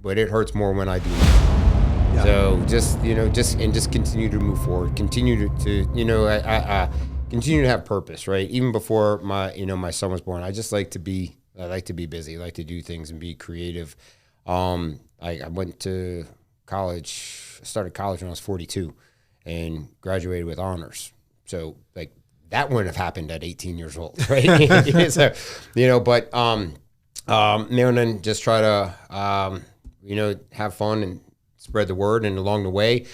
but it hurts more when I do. Yeah. So just continue to move forward. Continue to I continue to have purpose, right? Even before my son was born, I like to be busy. I like to do things and be creative. I went to college. I started college when I was 42 and graduated with honors. So like that wouldn't have happened at 18 years old, right? So, but and then just try to have fun and spread the word. And along the way,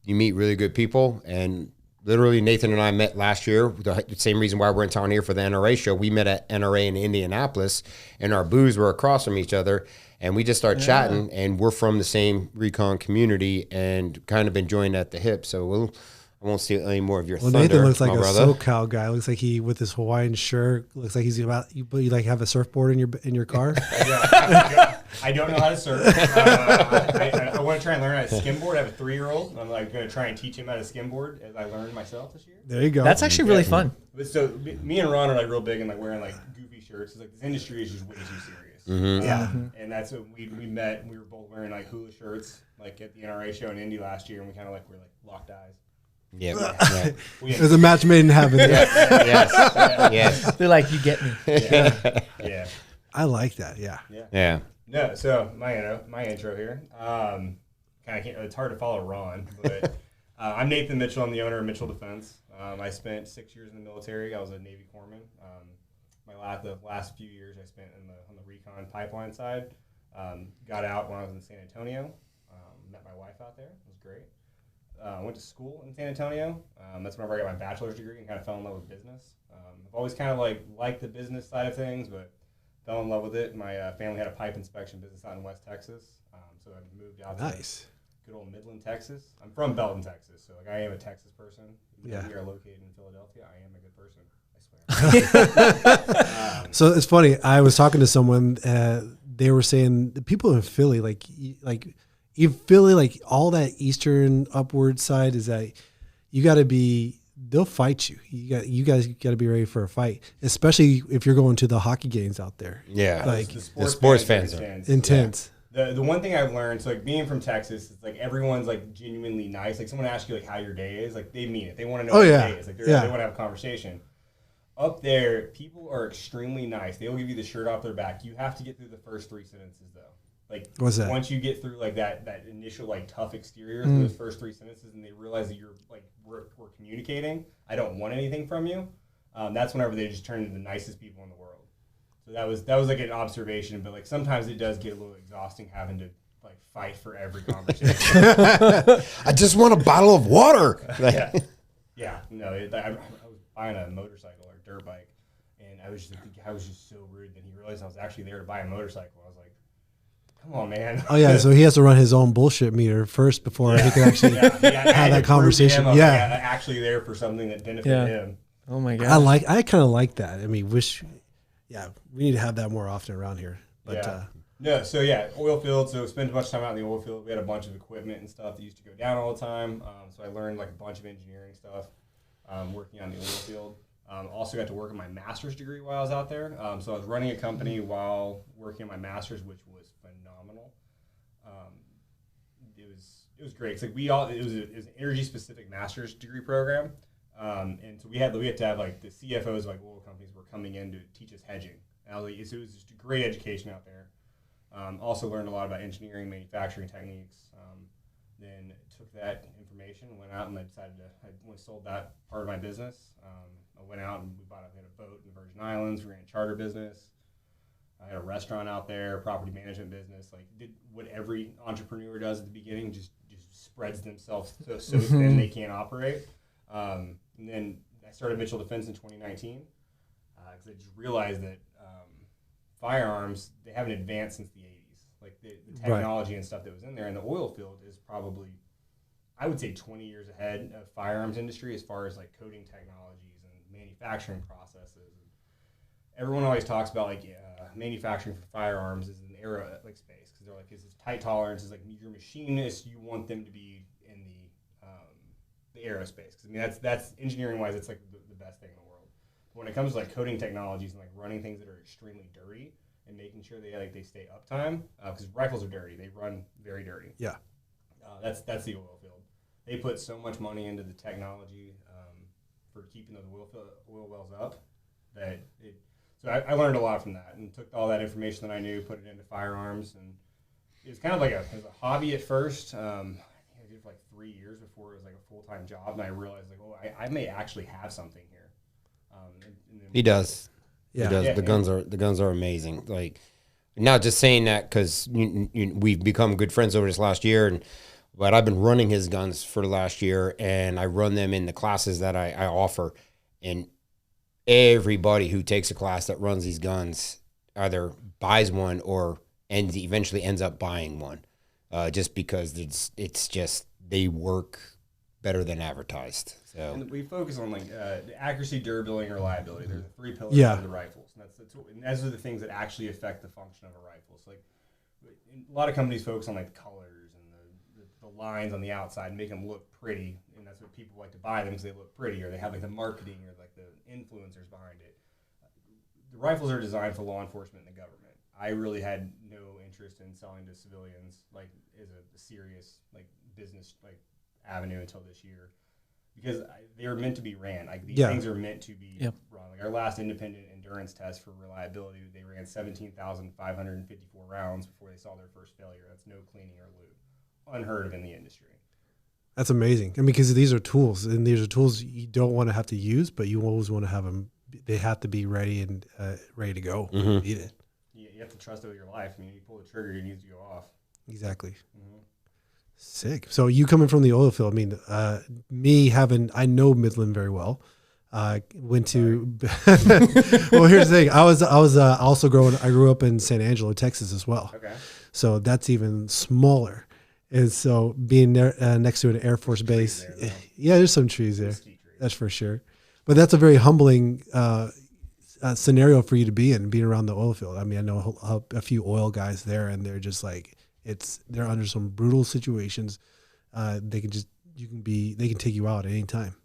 you meet really good people. And literally, Nathan and I met last year. The same reason why we're in town here for the NRA show. We met at NRA in Indianapolis, and our booths were across from each other. And we just started chatting, and we're from the same recon community and kind of enjoying at the hip. So I won't see any more of your thunder. Nathan looks like a brother. SoCal guy. Looks like he with his Hawaiian shirt. Looks like you like have a surfboard in your car. I don't know how to surf. I want to try and learn how to skimboard. I have a 3-year-old. I'm going to try and teach him how to skimboard as I learn myself this year. There you go. That's actually really fun. So me and Ron are real big in wearing goofy shirts. It's this industry is just way too serious. Mm-hmm. Yeah. And that's what we met, and we were both wearing hula shirts at the NRA show in Indy last year, and we kind of were locked eyes. Yeah. It was a match made in heaven. Yes. They're like, you get me. Yeah. I like that. Yeah. No, so my intro here. It's hard to follow Ron, but I'm Nathan Mitchell. I'm the owner of Mitchell Defense. I spent 6 years in the military. I was a Navy corpsman. The last few years I spent on the recon pipeline side. Got out when I was in San Antonio. Met my wife out there. It was great. Went to school in San Antonio. That's whenever I got my bachelor's degree and kind of fell in love with business. I've always kind of liked the business side of things, but fell in love with it. My family had a pipe inspection business out in West Texas, so I moved out to good old Midland, Texas. I'm from Belton, Texas, so I am a Texas person. Even though we are located in Philadelphia, I am a good person. I swear. So it's funny. I was talking to someone. They were saying the people in Philly, in Philly, all that eastern upward side is that you got to be. They'll fight you. You guys got to be ready for a fight, especially if you're going to the hockey games out there. Yeah, the sports fans are intense. Yeah. The one thing I've learned, so being from Texas, it's everyone's genuinely nice. Someone asks you how your day is, they mean it. They want to know what your day is. They want to have a conversation. Up there, people are extremely nice. They will give you the shirt off their back. You have to get through the first 3 sentences though. What's that? Once you get through that initial tough exterior, those first 3 sentences, and they realize that you're we're communicating. I don't want anything from you. That's whenever they just turn into the nicest people in the world. So that was an observation, but sometimes it does get a little exhausting having to fight for every conversation. I just want a bottle of water. Yeah. No, I was buying a motorcycle or dirt bike, and I was just so rude that he realized I was actually there to buy a motorcycle. I was like, come on, man. Oh, yeah. So he has to run his own bullshit meter first before he can actually have that conversation. Actually there for something that benefited him. Oh, my God. I kind of like that. I mean, we need to have that more often around here. But oil field. So spend a bunch of time out in the oil field. We had a bunch of equipment and stuff that used to go down all the time. So I learned a bunch of engineering stuff working on the oil field. Also got to work on my master's degree while I was out there. So I was running a company while working on my master's, which was phenomenal. It was great. It was an energy specific master's degree program, and so we had to have the CFOs of oil companies were coming in to teach us hedging. And it was just a great education out there. Also learned a lot about engineering, manufacturing techniques. Then took that information, went out, and I sold that part of my business. I went out and we had a boat in the Virgin Islands. We ran a charter business. I had a restaurant out there, property management business. Did what every entrepreneur does at the beginning, just spreads themselves so thin they can't operate. And then I started Mitchell Defense in 2019 because I just realized that firearms, they haven't advanced since the 80s. The technology and stuff that was in there, and the oil field is probably, I would say, 20 years ahead of firearms industry as far as coating technologies and manufacturing processes. Everyone always talks about manufacturing for firearms is an aero space because they're it's tight tolerances. Your machinists, you want them to be in the aerospace because that's engineering wise, it's the best thing in the world. But when it comes to coating technologies and running things that are extremely dirty, and making sure they stay uptime, because rifles are dirty. They run very dirty. Yeah. That's the oil field. They put so much money into the technology for keeping those oil wells up that so I learned a lot from that and took all that information that I knew, put it into firearms, and it was kind of like it was a hobby at first. I think I did it for like 3 years before it was like a full-time job, and I realized like, oh, I may actually have something here. And then He does. Yeah. He does. Yeah, The guns are amazing. Like, not just saying that because we've become good friends over this last year, but I've been running his guns for the last year, and I run them in the classes that I offer, and everybody who takes a class that runs these guns either buys one or eventually ends up buying one, just because it's just they work better than advertised. So And we focus on like accuracy, durability, and reliability. They're the 3 pillars Yeah. of the rifles, and and those are the things that actually affect the function of a rifle. So like a lot of companies focus on like the colors and the lines on the outside, and make them look pretty, and that's what people like to buy them because they look pretty, or they have like the marketing or like the influencers behind it. The rifles are designed for law enforcement and the government. I really had no interest in selling to civilians like as a serious like business like avenue until this year, because they are meant to be ran. Like these things are meant to be run. Like our last independent endurance test for reliability, they ran 17,554 rounds before they saw their first failure. That's no cleaning or lube. Unheard of in the industry. That's amazing. And because these are tools, and these are tools you don't want to have to use, but you always want to have them. They have to be ready and ready to go. Mhm. Need it. You have to trust it with your life. I mean, you pull the trigger, it needs to go off. Exactly. Mm-hmm. Sick. So you coming from the oil field? I mean, I know Midland very well. Went to. Well, here's the thing. I was also I grew up in San Angelo, Texas, as well. Okay. So that's even smaller. And so being there, next to an Air Force base, there, though. yeah, there's some trees there. Mesquite trees. That's for sure. But that's a very humbling scenario for you to be in, being around the oil field. I mean, I know a few oil guys there, and they're just like, they're under some brutal situations. They can take you out at any time.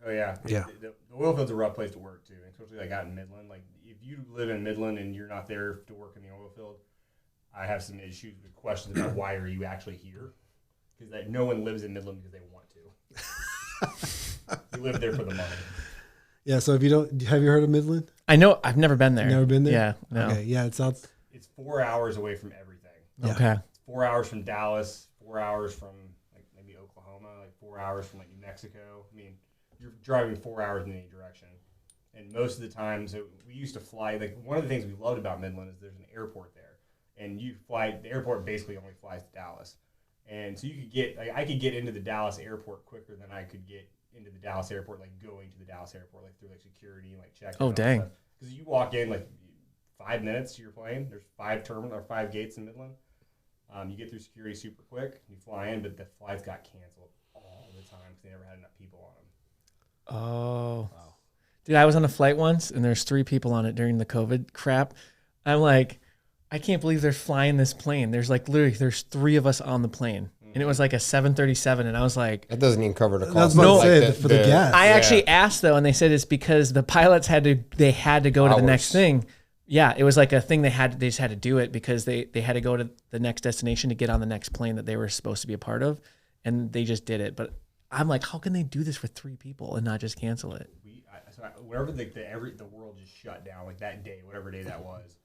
Oh yeah, Yeah. The oil field's a rough place to work too, especially like out in Midland. Like if you live in Midland and you're not there to work in the oil field, I have some issues with questions about why are you actually here? Because like no one lives in Midland because they want to. You live there for the money. Yeah. So have you heard of Midland? I know. I've never been there. Never been there? Yeah. No. Okay. Yeah. It's out. It's 4 hours away from everything. Yeah. Okay. It's 4 hours from Dallas, 4 hours from like maybe Oklahoma, like 4 hours from like New Mexico. I mean, you're driving 4 hours in any direction. And most of the time, so we used to fly, like one of the things we loved about Midland is there's an airport there. And the airport basically only flies to Dallas. And so I could get into the Dallas airport quicker than I could get into the Dallas airport, like going to the Dallas airport, like through like security and like checking. Oh, dang. Because you walk in like 5 minutes to your plane. There's 5 gates in Midland. You get through security super quick. You fly in, but the flights got canceled all the time because they never had enough people on them. Oh. Wow. Dude, I was on a flight once, and there's 3 people on it during the COVID crap. I'm like, I can't believe they're flying this plane. There's 3 of us on the plane. And it was like a 737, and I was like, that doesn't even cover the cost. That's what of, I like, said for the gas. I actually asked though, and they said it's because the pilots had to go to the next thing. Yeah, it was like a thing they just had to do it because they had to go to the next destination to get on the next plane that they were supposed to be a part of, and they just did it. But I'm like, how can they do this for 3 people and not just cancel it? Whenever the world just shut down, like that day, whatever day that was,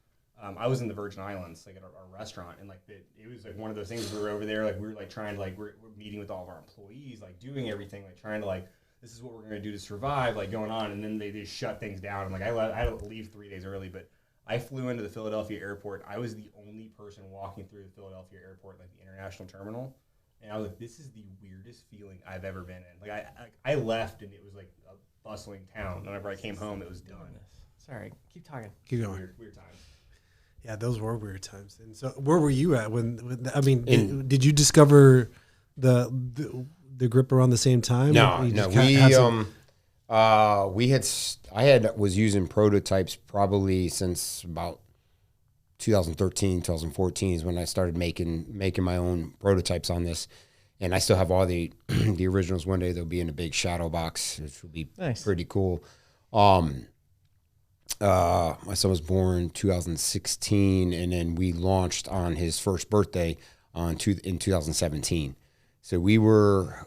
I was in the Virgin Islands, like at our restaurant, and like it was like one of those things. We were over there, like we were like trying to like we're meeting with all of our employees, like doing everything, like trying to like this is what we're gonna do to survive, like going on, and then they just shut things down. And like I had to leave 3 days early, but I flew into the Philadelphia airport. I was the only person walking through the Philadelphia airport, like the international terminal, and I was like, this is the weirdest feeling I've ever been in. Like I left, and it was like a bustling town. Whenever I came home, it was done. Sorry, keep talking. Keep going. Weird times. Yeah, those were weird times. And so, where were you at did you discover the grip around the same time? No. I was using prototypes probably since about 2013, 2014 is when I started making my own prototypes on this. And I still have all the the originals. One day they'll be in a big shadow box, which will be nice. Pretty cool. My son was born 2016, and then we launched on his first birthday in 2017. So we were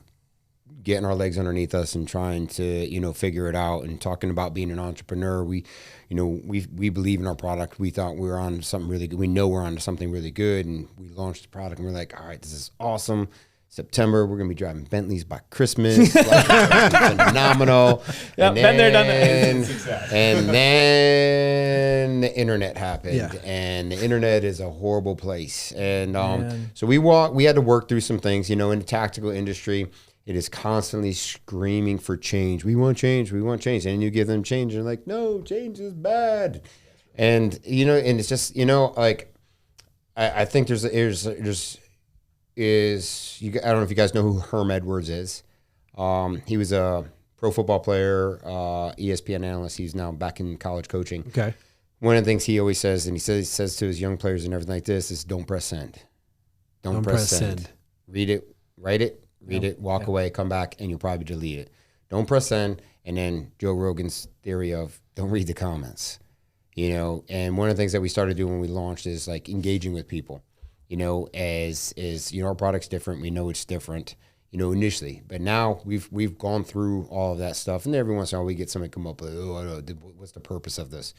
getting our legs underneath us and trying to, figure it out and talking about being an entrepreneur. We believe in our product. We thought we were on something really good. We know we're on something really good, and we launched the product, and we're like, all right, this is awesome. September, we're gonna be driving Bentleys by Christmas. Phenomenal. Yep, been there, done that. And then the internet happened, and the internet is a horrible place. And so we had to work through some things. In the tactical industry, it is constantly screaming for change. We want change. We want change. And you give them change, and they're like, no, change is bad. And and it's just like I think there's I don't know if you guys know who Herm Edwards is. He was a pro football player, ESPN analyst. He's now back in college coaching. Okay. One of the things he always says, and he says to his young players and everything like this, is don't press send. Don't press send. Read it, write it, read it, walk away, come back, and you'll probably delete it. Don't press send. And then Joe Rogan's theory of don't read the comments. And one of the things that we started doing when we launched is like engaging with people. Our product's different. We know it's different, initially. But now we've gone through all of that stuff. And every once in a while we get somebody come up with, what's the purpose of this?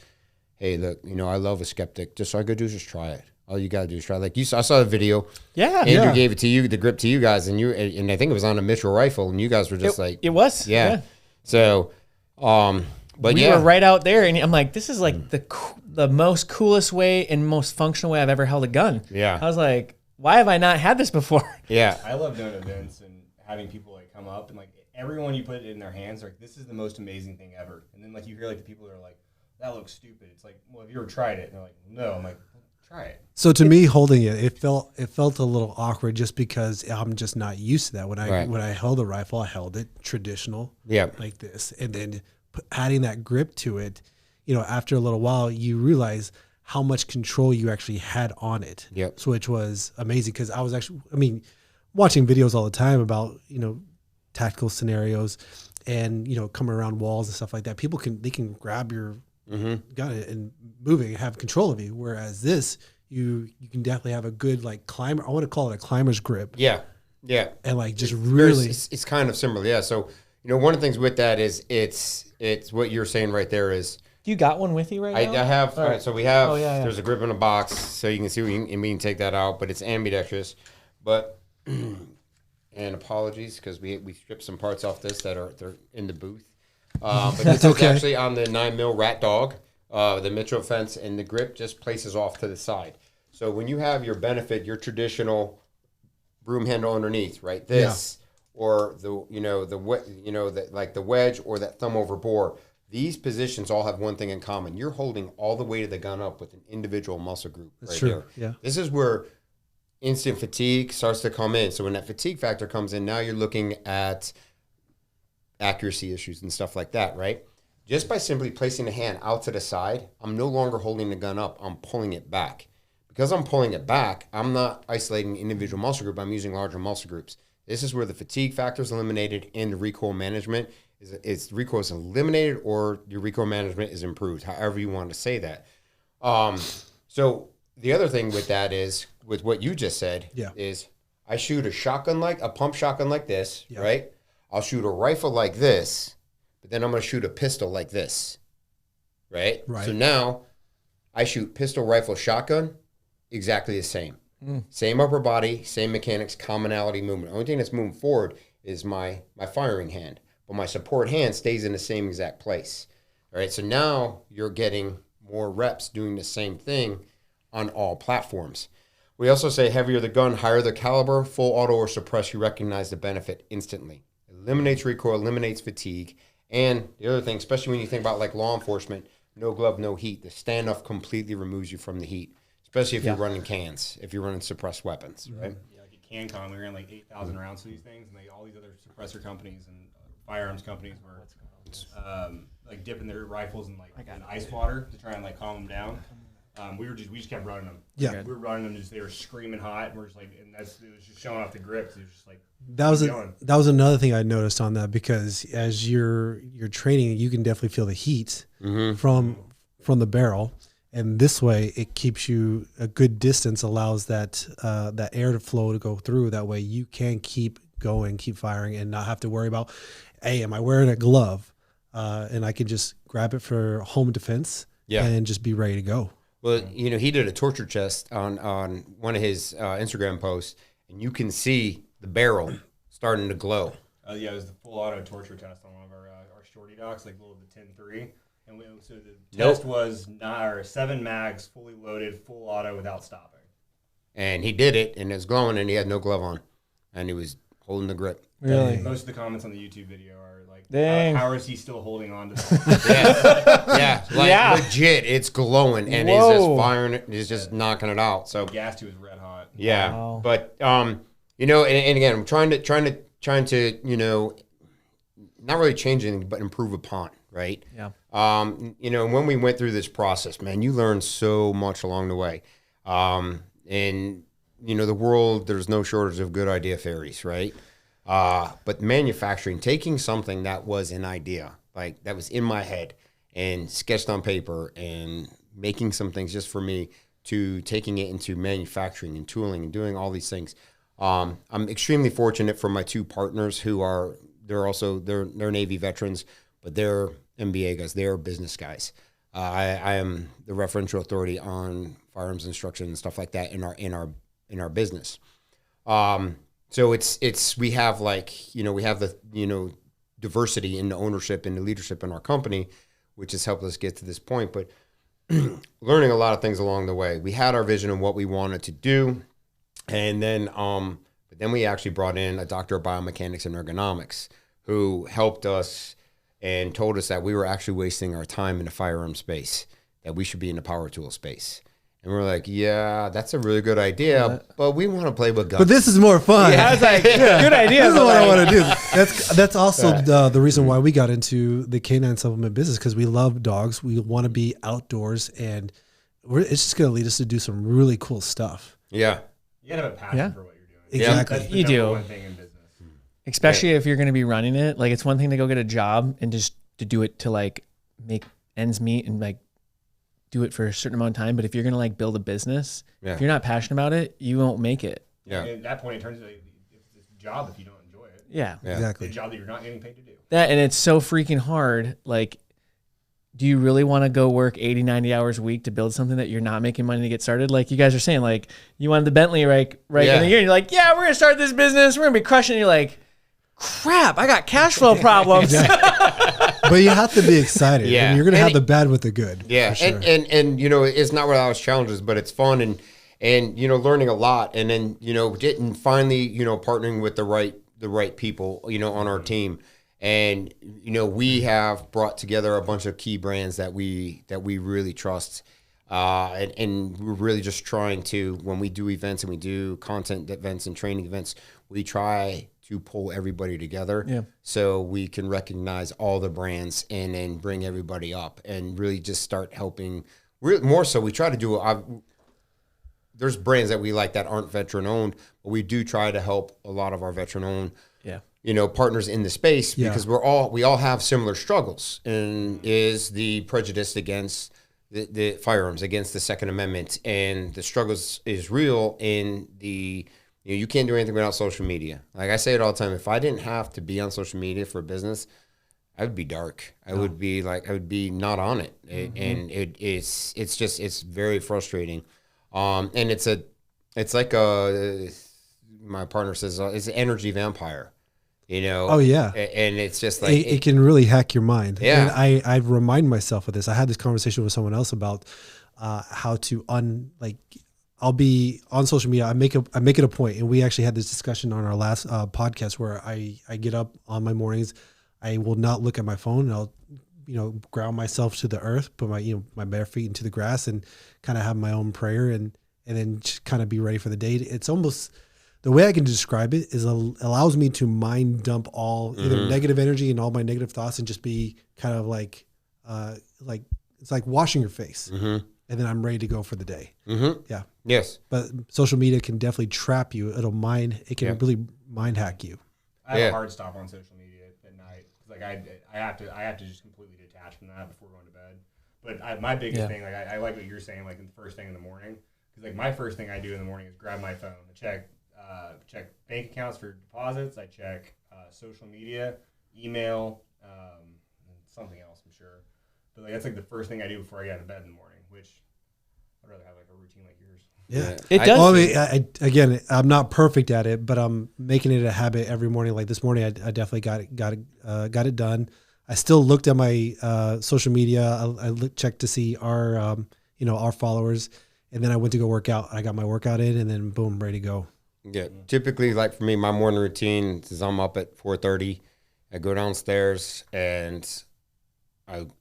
Hey, look, I love a skeptic. Just all I got to do is just try it. All you got to do is try it. Like I saw a video. Yeah. Andrew gave it to you, the grip to you guys. And I think it was on a Mitchell rifle. And you guys were just it was. Yeah. So, but we were right out there, and I'm like, this is like the most coolest way and most functional way I've ever held a gun. Yeah. I was like, why have I not had this before? Yeah. I love doing events and having people like come up and like everyone you put it in their hands, like this is the most amazing thing ever. And then like you hear like the people that are like, that looks stupid. It's like, well, have you ever tried it? And they're like, no. I'm like, try it. So to me, holding it felt a little awkward just because I'm just not used to that. When I held a rifle, I held it traditional, like this, and then adding that grip to it. After a little while, you realize how much control you actually had on it. Yep. So which was amazing because I was watching videos all the time about tactical scenarios and coming around walls and stuff like that. People can grab your gun and move it and have control of you. Whereas this, you can definitely have a good like climber. I want to call it a climber's grip. Yeah. Yeah. And like just really, it's kind of similar. Yeah. So one of the things with that is it's what you're saying right there is. You got one with you right now? I have. All right. So we have. Oh, yeah. There's a grip in a box, so you can see and we can take that out, but it's ambidextrous. But and apologies because we stripped some parts off this they're in the booth. But this is actually on the 9mm Rat Dog, the Mitchell fence, and the grip just places off to the side. So when you have your benefit, your traditional broom handle underneath, right? This or the wedge or that thumb over bore. These positions all have one thing in common. You're holding all the weight of the gun up with an individual muscle group. That's right true. there. Yeah. This is where instant fatigue starts to come in. So when that fatigue factor comes in, now you're looking at accuracy issues and stuff like that, right? Just by simply placing the hand out to the side, I'm no longer holding the gun up. I'm pulling it back. Because I'm pulling it back, I'm not isolating individual muscle group. I'm using larger muscle groups. This is where the fatigue factor is eliminated and the recoil management is recoil is eliminated or your recoil management is improved, however you want to say that. So the other thing with that is, with what you just said, is I shoot a pump shotgun like this, right? I'll shoot a rifle like this, but then I'm going to shoot a pistol like this, right? So now I shoot pistol, rifle, shotgun, exactly the same. Same upper body, same mechanics, commonality, movement. The only thing that's moving forward is my firing hand, but my support hand stays in the same exact place. All right, so now you're getting more reps doing the same thing on all platforms. We also say heavier the gun, higher the caliber, full auto or suppress, you recognize the benefit instantly. Eliminates recoil, eliminates fatigue. And the other thing, especially when you think about like law enforcement, no glove, no heat. The standoff completely removes you from the heat, especially if you're running cans, if you're running suppressed weapons, right? Yeah, like at CanCon, we ran like 8,000 rounds for these things, and all these other suppressor companies and firearms companies were like dipping their rifles in like in ice water to try and like calm them down. We just kept running them. Yeah, we were running them. They were screaming hot, and we're just like, and it was just showing off the grips. It was just like that was another thing I noticed on that, because as you're training, you can definitely feel the heat from from the barrel. And this way it keeps you a good distance, allows that that air to flow to go through. That way you can keep going, keep firing, and not have to worry about, hey, am I wearing a glove? And I can just grab it for home defense and just be ready to go. Well, he did a torture test on one of his Instagram posts, and you can see the barrel starting to glow. It was the full auto torture test on one of our shorty docks, like the 10-3. And so the test was 7 mags, fully loaded, full auto without stopping. And he did it, and it was glowing, and he had no glove on, and he was holding the grip. Really? Most of the comments on the YouTube video are like, dang, how is he still holding on to that? Legit, it's glowing, and he's just firing it, he's just knocking it out. So gas to his red hot. Yeah, wow. But and again, I'm trying to not really change anything, but improve upon, right? Yeah. When we went through this process, man, you learn so much along the way. And the world, there's no shortage of good idea fairies, right? But manufacturing, taking something that was an idea, like that was in my head and sketched on paper, and making some things just for me, to taking it into manufacturing and tooling and doing all these things. I'm extremely fortunate for my two partners who they're Navy veterans, but they're MBA guys. They're business guys. I am the referential authority on firearms instruction and stuff like that in our business. So we have the diversity in the ownership and the leadership in our company, which has helped us get to this point. But learning a lot of things along the way. We had our vision of what we wanted to do, and then we actually brought in a doctor of biomechanics and ergonomics who helped us and told us that we were actually wasting our time in the firearm space, that we should be in the power tool space. And we're like, yeah, that's a really good idea, but we want to play with guns. But this is more fun. Yeah, I was like, good idea. This is what I want to do. That's also the reason why we got into the canine supplement business, because we love dogs. We want to be outdoors, and it's just going to lead us to do some really cool stuff. Yeah. You gotta have a passion for what you're doing. Exactly. That's the You number do. one thing in business. Especially if you're going to be running it. Like, it's one thing to go get a job and just to do it to like make ends meet and like do it for a certain amount of time. But if you're going to like build a business, if you're not passionate about it, you won't make it. Yeah. And at that point, it turns into a job if you don't enjoy it. Yeah. Exactly. It's a job that you're not getting paid to do. That, and it's so freaking hard. Like, do you really want to go work 80, 90 hours a week to build something that you're not making money to get started? Like you guys are saying, like you wanted the Bentley right in the year. And you're like, yeah, we're going to start this business. We're going to be crushing it. You're like, crap, I got cash flow problems. But you have to be excited. Yeah. And you're going to have the bad with the good. Yeah. For sure. And it's not without its challenges, but it's fun and learning a lot. And then, getting finally, partnering with the right people, on our team. And, we have brought together a bunch of key brands that we really trust. And we're really just trying to, when we do events and we do content events and training events, we try to pull everybody together so we can recognize all the brands and then bring everybody up and really just start helping. More so, we try to do there's brands that we like that aren't veteran owned, but we do try to help a lot of our veteran owned partners in the space, because we all have similar struggles, and is the prejudice against the firearms, against the Second Amendment, and the struggles is real in the you can't do anything without social media. Like I say it all the time, if I didn't have to be on social media for business, I would be dark. I would be not on it. And it's very frustrating. And it's like my partner says, it's an energy vampire, Oh yeah. And it's just like, it can really hack your mind. Yeah. And I remind myself of this. I had this conversation with someone else about how to I'll be on social media. I make it a point, and we actually had this discussion on our last podcast where I get up on my mornings. I will not look at my phone, and I'll ground myself to the earth, put my bare feet into the grass, and kind of have my own prayer, and then just kind of be ready for the day. It's almost, the way I can describe it is allows me to mind dump all either negative energy and all my negative thoughts, and just be kind of like it's like washing your face. And then I'm ready to go for the day. Yeah. Yes. But social media can definitely trap you. It can really mind hack you. I have a hard stop on social media at night. Like I have to just completely detach from that before going to bed. But my biggest thing, like I like what you're saying, like the first thing in the morning, because like my first thing I do in the morning is grab my phone, check bank accounts for deposits, I check social media, email, and something else, I'm sure. But like that's like the first thing I do before I get out of bed in the morning, which I'd rather have like a routine like yours. Yeah, it does. Well, again, I'm not perfect at it, but I'm making it a habit every morning. Like this morning, I definitely got it done. I still looked at my social media. I checked to see our our followers, and then I went to go work out. I got my workout in, and then boom, ready to go. Yeah, typically, like for me, my morning routine is I'm up at 4:30. I go downstairs and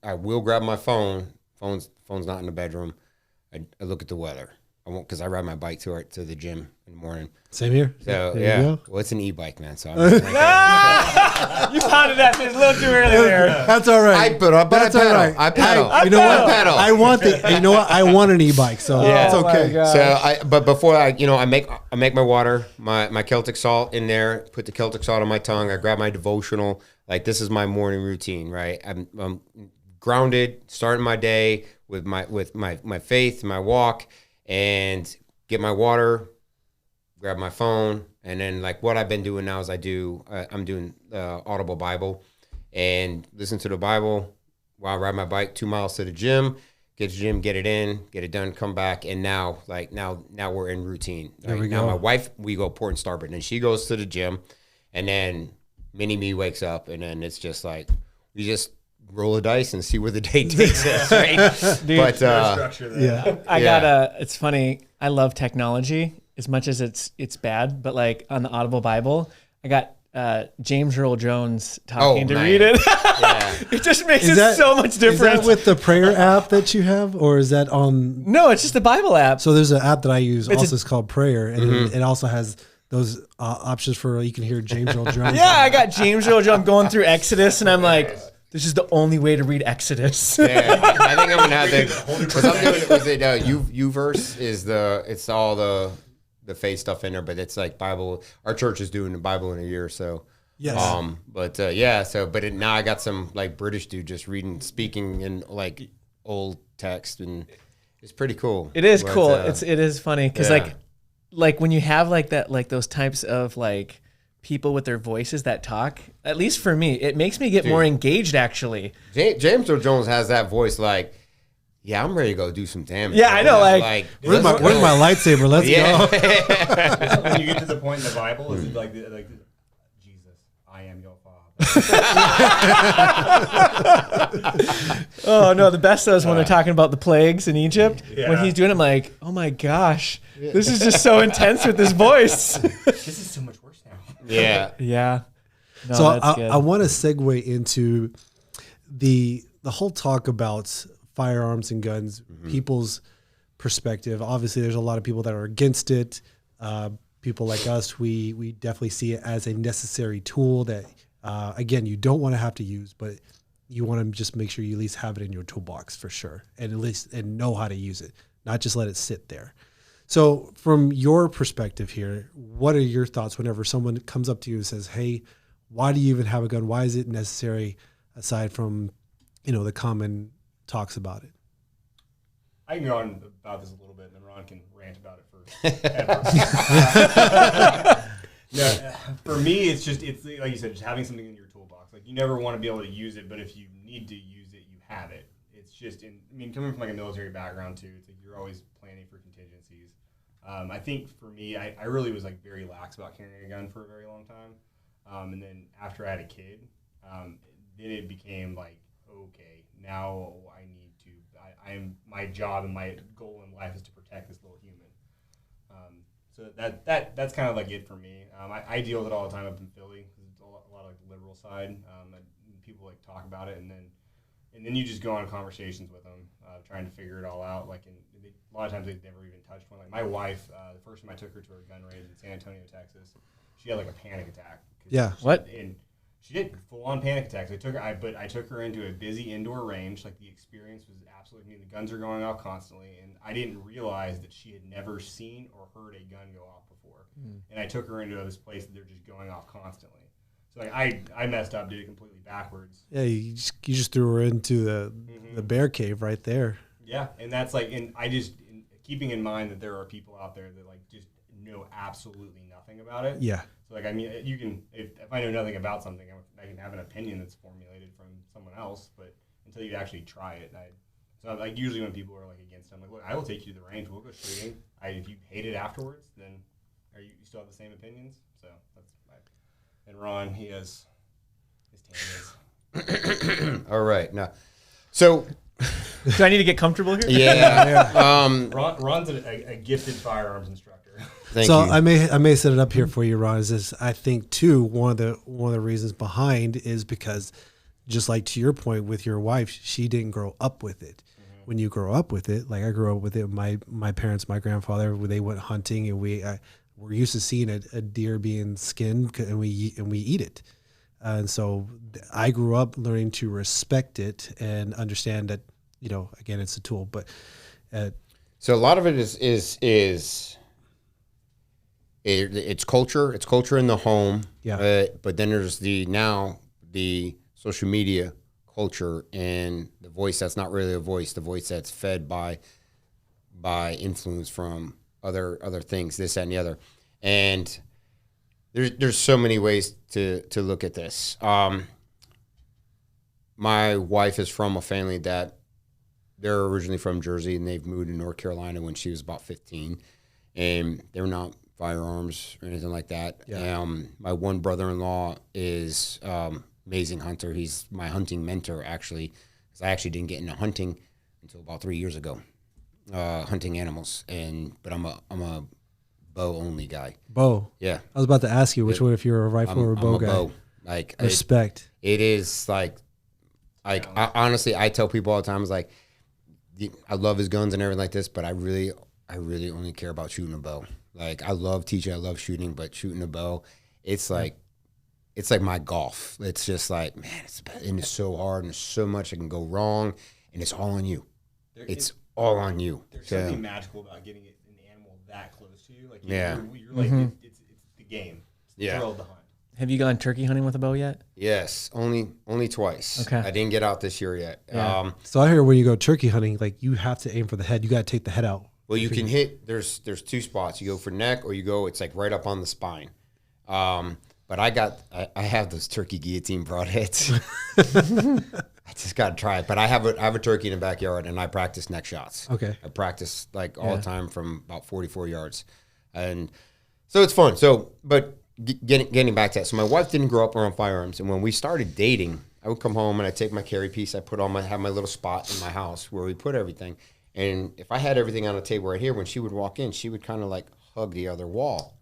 I will grab my phone. Phone's not in the bedroom. I look at the weather. I won't, because I ride my bike to the gym in the morning. Same here. So well, it's an e-bike, man. So I'm You pounded that thing a little too early there. That's all right. I pedal. I pedal. You know what? Pedal. I want I want an e-bike, so it's okay. But before I make my water, my Celtic salt in there. Put the Celtic salt on my tongue. I grab my devotional. Like this is my morning routine, right? I'm grounded, starting my day with my faith, my walk, and get my water, grab my phone, and then like what I've been doing now is I'm doing Audible Bible and listen to the Bible while I ride my bike 2 miles to the gym, get to the gym, get it in, get it done, come back, and now we're in routine. Now my wife, we go port and starboard, and then she goes to the gym, and then mini-me wakes up, and then it's just like we just roll a dice and see where the day takes us, right? Dude, But it's funny. I love technology as much as it's bad, but like on the Audible Bible, I got James Earl Jones talking to read it. It just makes so much difference. Is that with the prayer app that you have, or is that on? No, it's just the Bible app. So there's an app that I use. It's called Prayer, and it also has those options for you can hear James Earl Jones. Yeah, I got James Earl Jones going through Exodus, and I'm like, this is the only way to read Exodus. Yeah, I think I'm gonna have to. Because I'm doing. Was it UVerse? It's all the faith stuff in there, but it's like Bible. Our church is doing the Bible in a year, so. Yes. Now I got some like British dude just speaking in like old text, and it's pretty cool. It is cool. It is funny because like when you have like that, like those types of like people with their voices that talk, at least for me, it makes me get more engaged actually. James Earl Jones has that voice like, yeah, I'm ready to go do some damage. Yeah, I know. Like where's my lightsaber? Let's go. When you get to the point in the Bible, is it like Jesus, I am your Father. Oh no, the best though is when they're talking about the plagues in Egypt. Yeah. When he's doing it, I'm like, oh my gosh, this is just so intense with his voice. This is so much worse now. Yeah. Yeah. No, so I want to segue into the whole talk about firearms and guns, people's perspective. Obviously, there's a lot of people that are against it. People like us, we definitely see it as a necessary tool that, again, you don't want to have to use, but you want to just make sure you at least have it in your toolbox for sure, and at least know how to use it, not just let it sit there. So from your perspective here, what are your thoughts whenever someone comes up to you and says, hey, why do you even have a gun? Why is it necessary aside from, the common talks about it? I can go on about this a little bit, and then Ron can rant about it for No, for me, it's like you said, just having something in your toolbox. Like you never want to be able to use it, but if you need to use it, you have it. It's just, coming from like a military background too, it's like you're always planning for contingencies. I think for me, I really was like very lax about carrying a gun for a very long time, and then after I had a kid, then it became like, okay, now I need to. My job and my goal in life is to protect this little human. So that's kind of like it for me. I deal with it all the time up in Philly. It's a lot of like the liberal side. And people like talk about it, and then you just go on conversations with them, trying to figure it all out. Like, a lot of times they've never even touched one. Like my wife, the first time I took her to her gun range in San Antonio, Texas, she had like a panic attack. Yeah. What? And she did full-on panic attacks. I took her into a busy indoor range. Like the experience was absolutely. The guns are going off constantly, and I didn't realize that she had never seen or heard a gun go off before. And I took her into this place that they're just going off constantly. So like I messed up, did it completely backwards. Yeah, you just threw her into the bear cave right there. Yeah, and that's like, and keeping in mind that there are people out there that like just know absolutely nothing about it. Yeah. So like, I mean, you can, if I know nothing about something, I can have an opinion that's formulated from someone else, but until you actually try it, so like usually when people are like against it, I'm like, look, I will take you to the range, we'll go shooting. If you hate it afterwards, then you still have the same opinions? So that's and Ron, he has his tangents. All right, now, so. Do I need to get comfortable here? Yeah. Ron's a gifted firearms instructor. Thank you. I may set it up here for you, Ron. Is I think too one of the reasons behind is because, just like to your point with your wife, she didn't grow up with it. Mm-hmm. When you grow up with it, like I grew up with it, my parents, my grandfather, they went hunting, and we're used to seeing a deer being skinned, and we eat it. And so I grew up learning to respect it and understand that, again, it's a tool. But so a lot of it is it's culture. It's culture in the home. Yeah. But then there's the social media culture and the voice that's not really a voice. The voice that's fed by influence from other things, this, that, and the other. And there's so many ways to look at this. My wife is from a family that they're originally from Jersey, and they've moved to North Carolina when she was about 15, and they're not firearms or anything like that. Yeah. My one brother-in-law is amazing hunter. He's my hunting mentor, actually, because I actually didn't get into hunting until about 3 years ago, hunting animals. But I'm a bow only guy. Bow. Yeah. I was about to ask you which one, if you're a rifle or a bow I'm a guy. bow. Like respect. It is like honestly, I tell people all the time, it's like, I love his guns and everything like this, but I really only care about shooting a bow. Like, I love teaching, I love shooting, but shooting a bow, it's like my golf. It's just like, man, it's so hard, and there's so much that can go wrong, and it's all on you. It's all on you. There's something magical about getting an animal that close to you. Like, you're like, it's the game. It's the thrill of the hunt. Have you gone turkey hunting with a bow yet? Yes, only twice. Okay. I didn't get out this year yet. Yeah. So I hear when you go turkey hunting, like you have to aim for the head. You got to take the head out. Well, you can hit. There's two spots. You go for neck, or you go. It's like right up on the spine. But I have those turkey guillotine broadheads. I just got to try it. But I have a turkey in the backyard, and I practice neck shots. Okay. I practice like all the time from about 44 yards, and so it's fun. So, but. Getting back to that, so my wife didn't grow up around firearms, and when we started dating, I would come home and I'd take my carry piece, I have my little spot in my house where we put everything, and if I had everything on the table right here, when she would walk in, she would kind of like hug the other wall,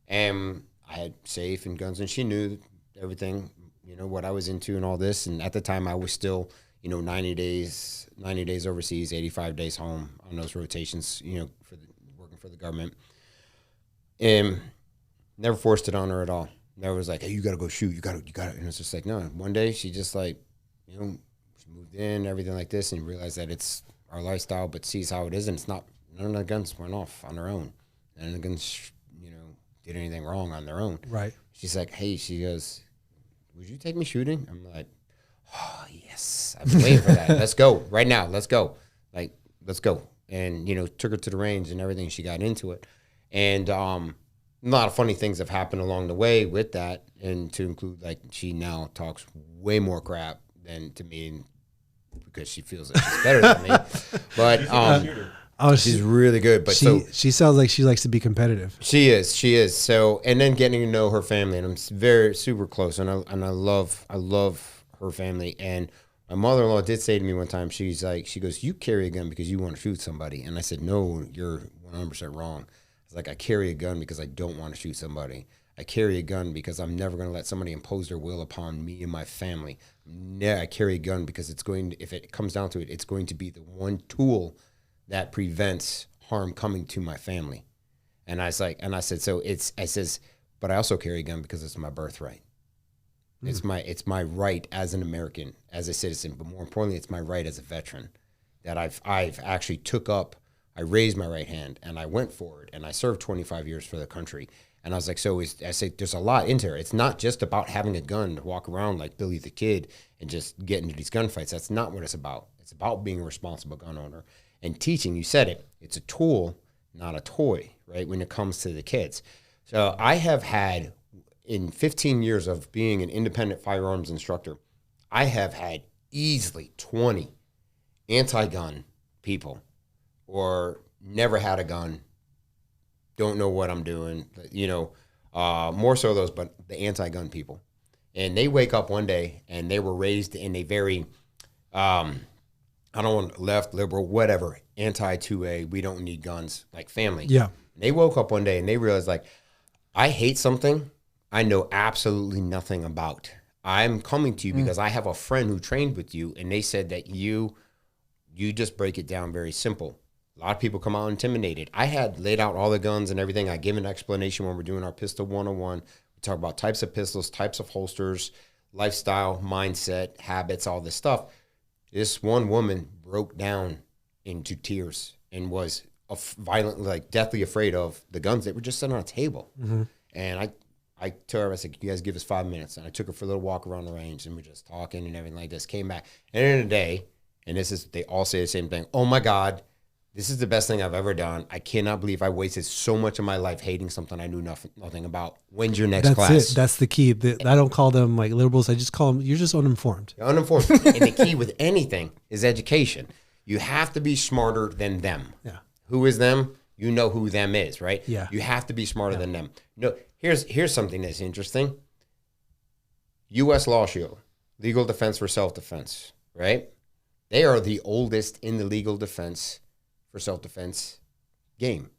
and I had safe and guns, and she knew everything, what I was into and all this, and at the time I was still, 90 days overseas, 85 days home on those rotations, working for the government, and never forced it on her at all. Never was like, hey, you got to go shoot. You got to. And it's just like, no. One day she just like, she moved in, everything like this, and realized that it's our lifestyle, but sees how it is. And it's not, none of the guns went off on their own. None of the guns, did anything wrong on their own. Right. She's like, hey, she goes, would you take me shooting? I'm like, oh, yes. I've been waiting for that. Let's go right now. Let's go. Like, let's go. And, took her to the range and everything. She got into it. And, a lot of funny things have happened along the way with that, and to include, like, she now talks way more crap than to me because she feels like she's better than me. But she's really good. But she sounds like she likes to be competitive. She is. So, and then getting to know her family, and I'm very super close, and I love her family. And my mother-in-law did say to me one time, she goes, you carry a gun because you want to shoot somebody, and I said, no, you're 100% wrong. Like, I carry a gun because I don't want to shoot somebody. I carry a gun because I'm never going to let somebody impose their will upon me and my family. I carry a gun because if it comes down to it, it's going to be the one tool that prevents harm coming to my family. And I said, but I also carry a gun because it's my birthright. It's my right as an American, as a citizen, but more importantly, it's my right as a veteran that I've actually took up. I raised my right hand and I went for it, and I served 25 years for the country. And I was like, I say, there's a lot into it. It's not just about having a gun to walk around like Billy the Kid and just get into these gunfights. That's not what it's about. It's about being a responsible gun owner. And teaching, you said it, it's a tool, not a toy, right, when it comes to the kids. So I have had, in 15 years of being an independent firearms instructor, I have had easily 20 anti-gun people, or never had a gun, don't know what I'm doing, more so those, but the anti-gun people. And they wake up one day and they were raised in a very, I don't want left, liberal, whatever, anti-2A, we don't need guns, like family. Yeah. They woke up one day and they realized, like, I hate something I know absolutely nothing about. I'm coming to you because I have a friend who trained with you, and they said that you just break it down very simple. A lot of people come out intimidated. I had laid out all the guns and everything. I give an explanation when we're doing our Pistol 101. We talk about types of pistols, types of holsters, lifestyle, mindset, habits, all this stuff. This one woman broke down into tears and was violently, like deathly afraid of the guns that were just sitting on a table. Mm-hmm. And I told her, I said, you guys give us 5 minutes. And I took her for a little walk around the range, and we're just talking and everything like this. Came back. And at the end of the day, and they all say the same thing. Oh my God, this is the best thing I've ever done. I cannot believe I wasted so much of my life hating something I knew nothing about. When's your next class? That's it. That's the key. I don't call them like liberals. I just call them, you're just uninformed. You're uninformed. And the key with anything is education. You have to be smarter than them. Yeah. Who is them? You know who them is, right? Yeah. You have to be smarter than them. No, here's something that's interesting. U.S. Law Shield, legal defense for self-defense, right? They are the oldest in the legal defense for self-defense game.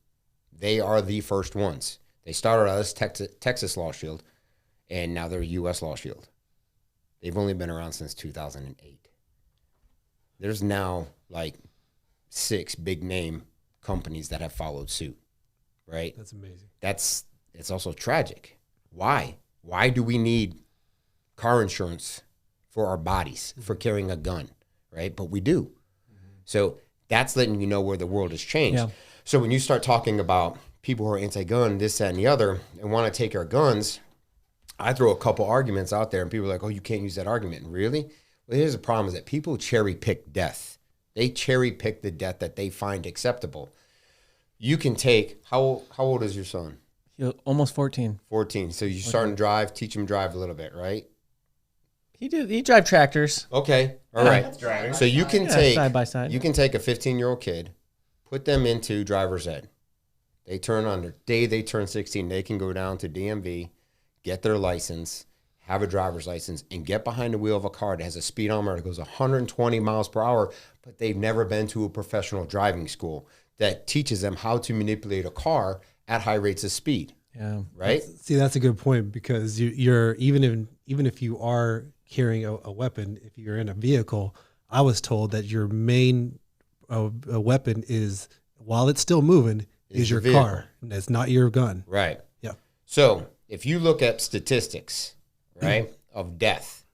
They are the first ones. They started out as Texas Law Shield, and now they're U.S. Law Shield. They've only been around since 2008. There's now like 6 big name companies that have followed suit, right? That's amazing. It's also tragic. Why? Why do we need car insurance for our bodies, for carrying a gun, right? But we do. Mm-hmm. So that's letting you know where the world has changed. Yeah. So when you start talking about people who are anti-gun, this, that, and the other, and want to take our guns, I throw a couple arguments out there, and people are like, oh, you can't use that argument. Really? Well, here's the problem is that people cherry pick death. They cherry pick the death that they find acceptable. You can take, how old is your son? Almost 14. 14. So you starting to drive, teach him to drive a little bit, right? He drive tractors. Okay. All right. That's driving. So you can take side by side. You can take a 15-year-old kid, put them into driver's ed. They turn on the day they turn 16, they can go down to DMV, get their license, have a driver's license, and get behind the wheel of a car that has a speedometer that goes 120 miles per hour, but they've never been to a professional driving school that teaches them how to manipulate a car at high rates of speed. Yeah. Right? That's a good point, because you're even if you are carrying a weapon, if you're in a vehicle, I was told that your main a weapon is, while it's still moving, is your car. And that's not your gun. Right. Yeah. So if you look at statistics, right, of death,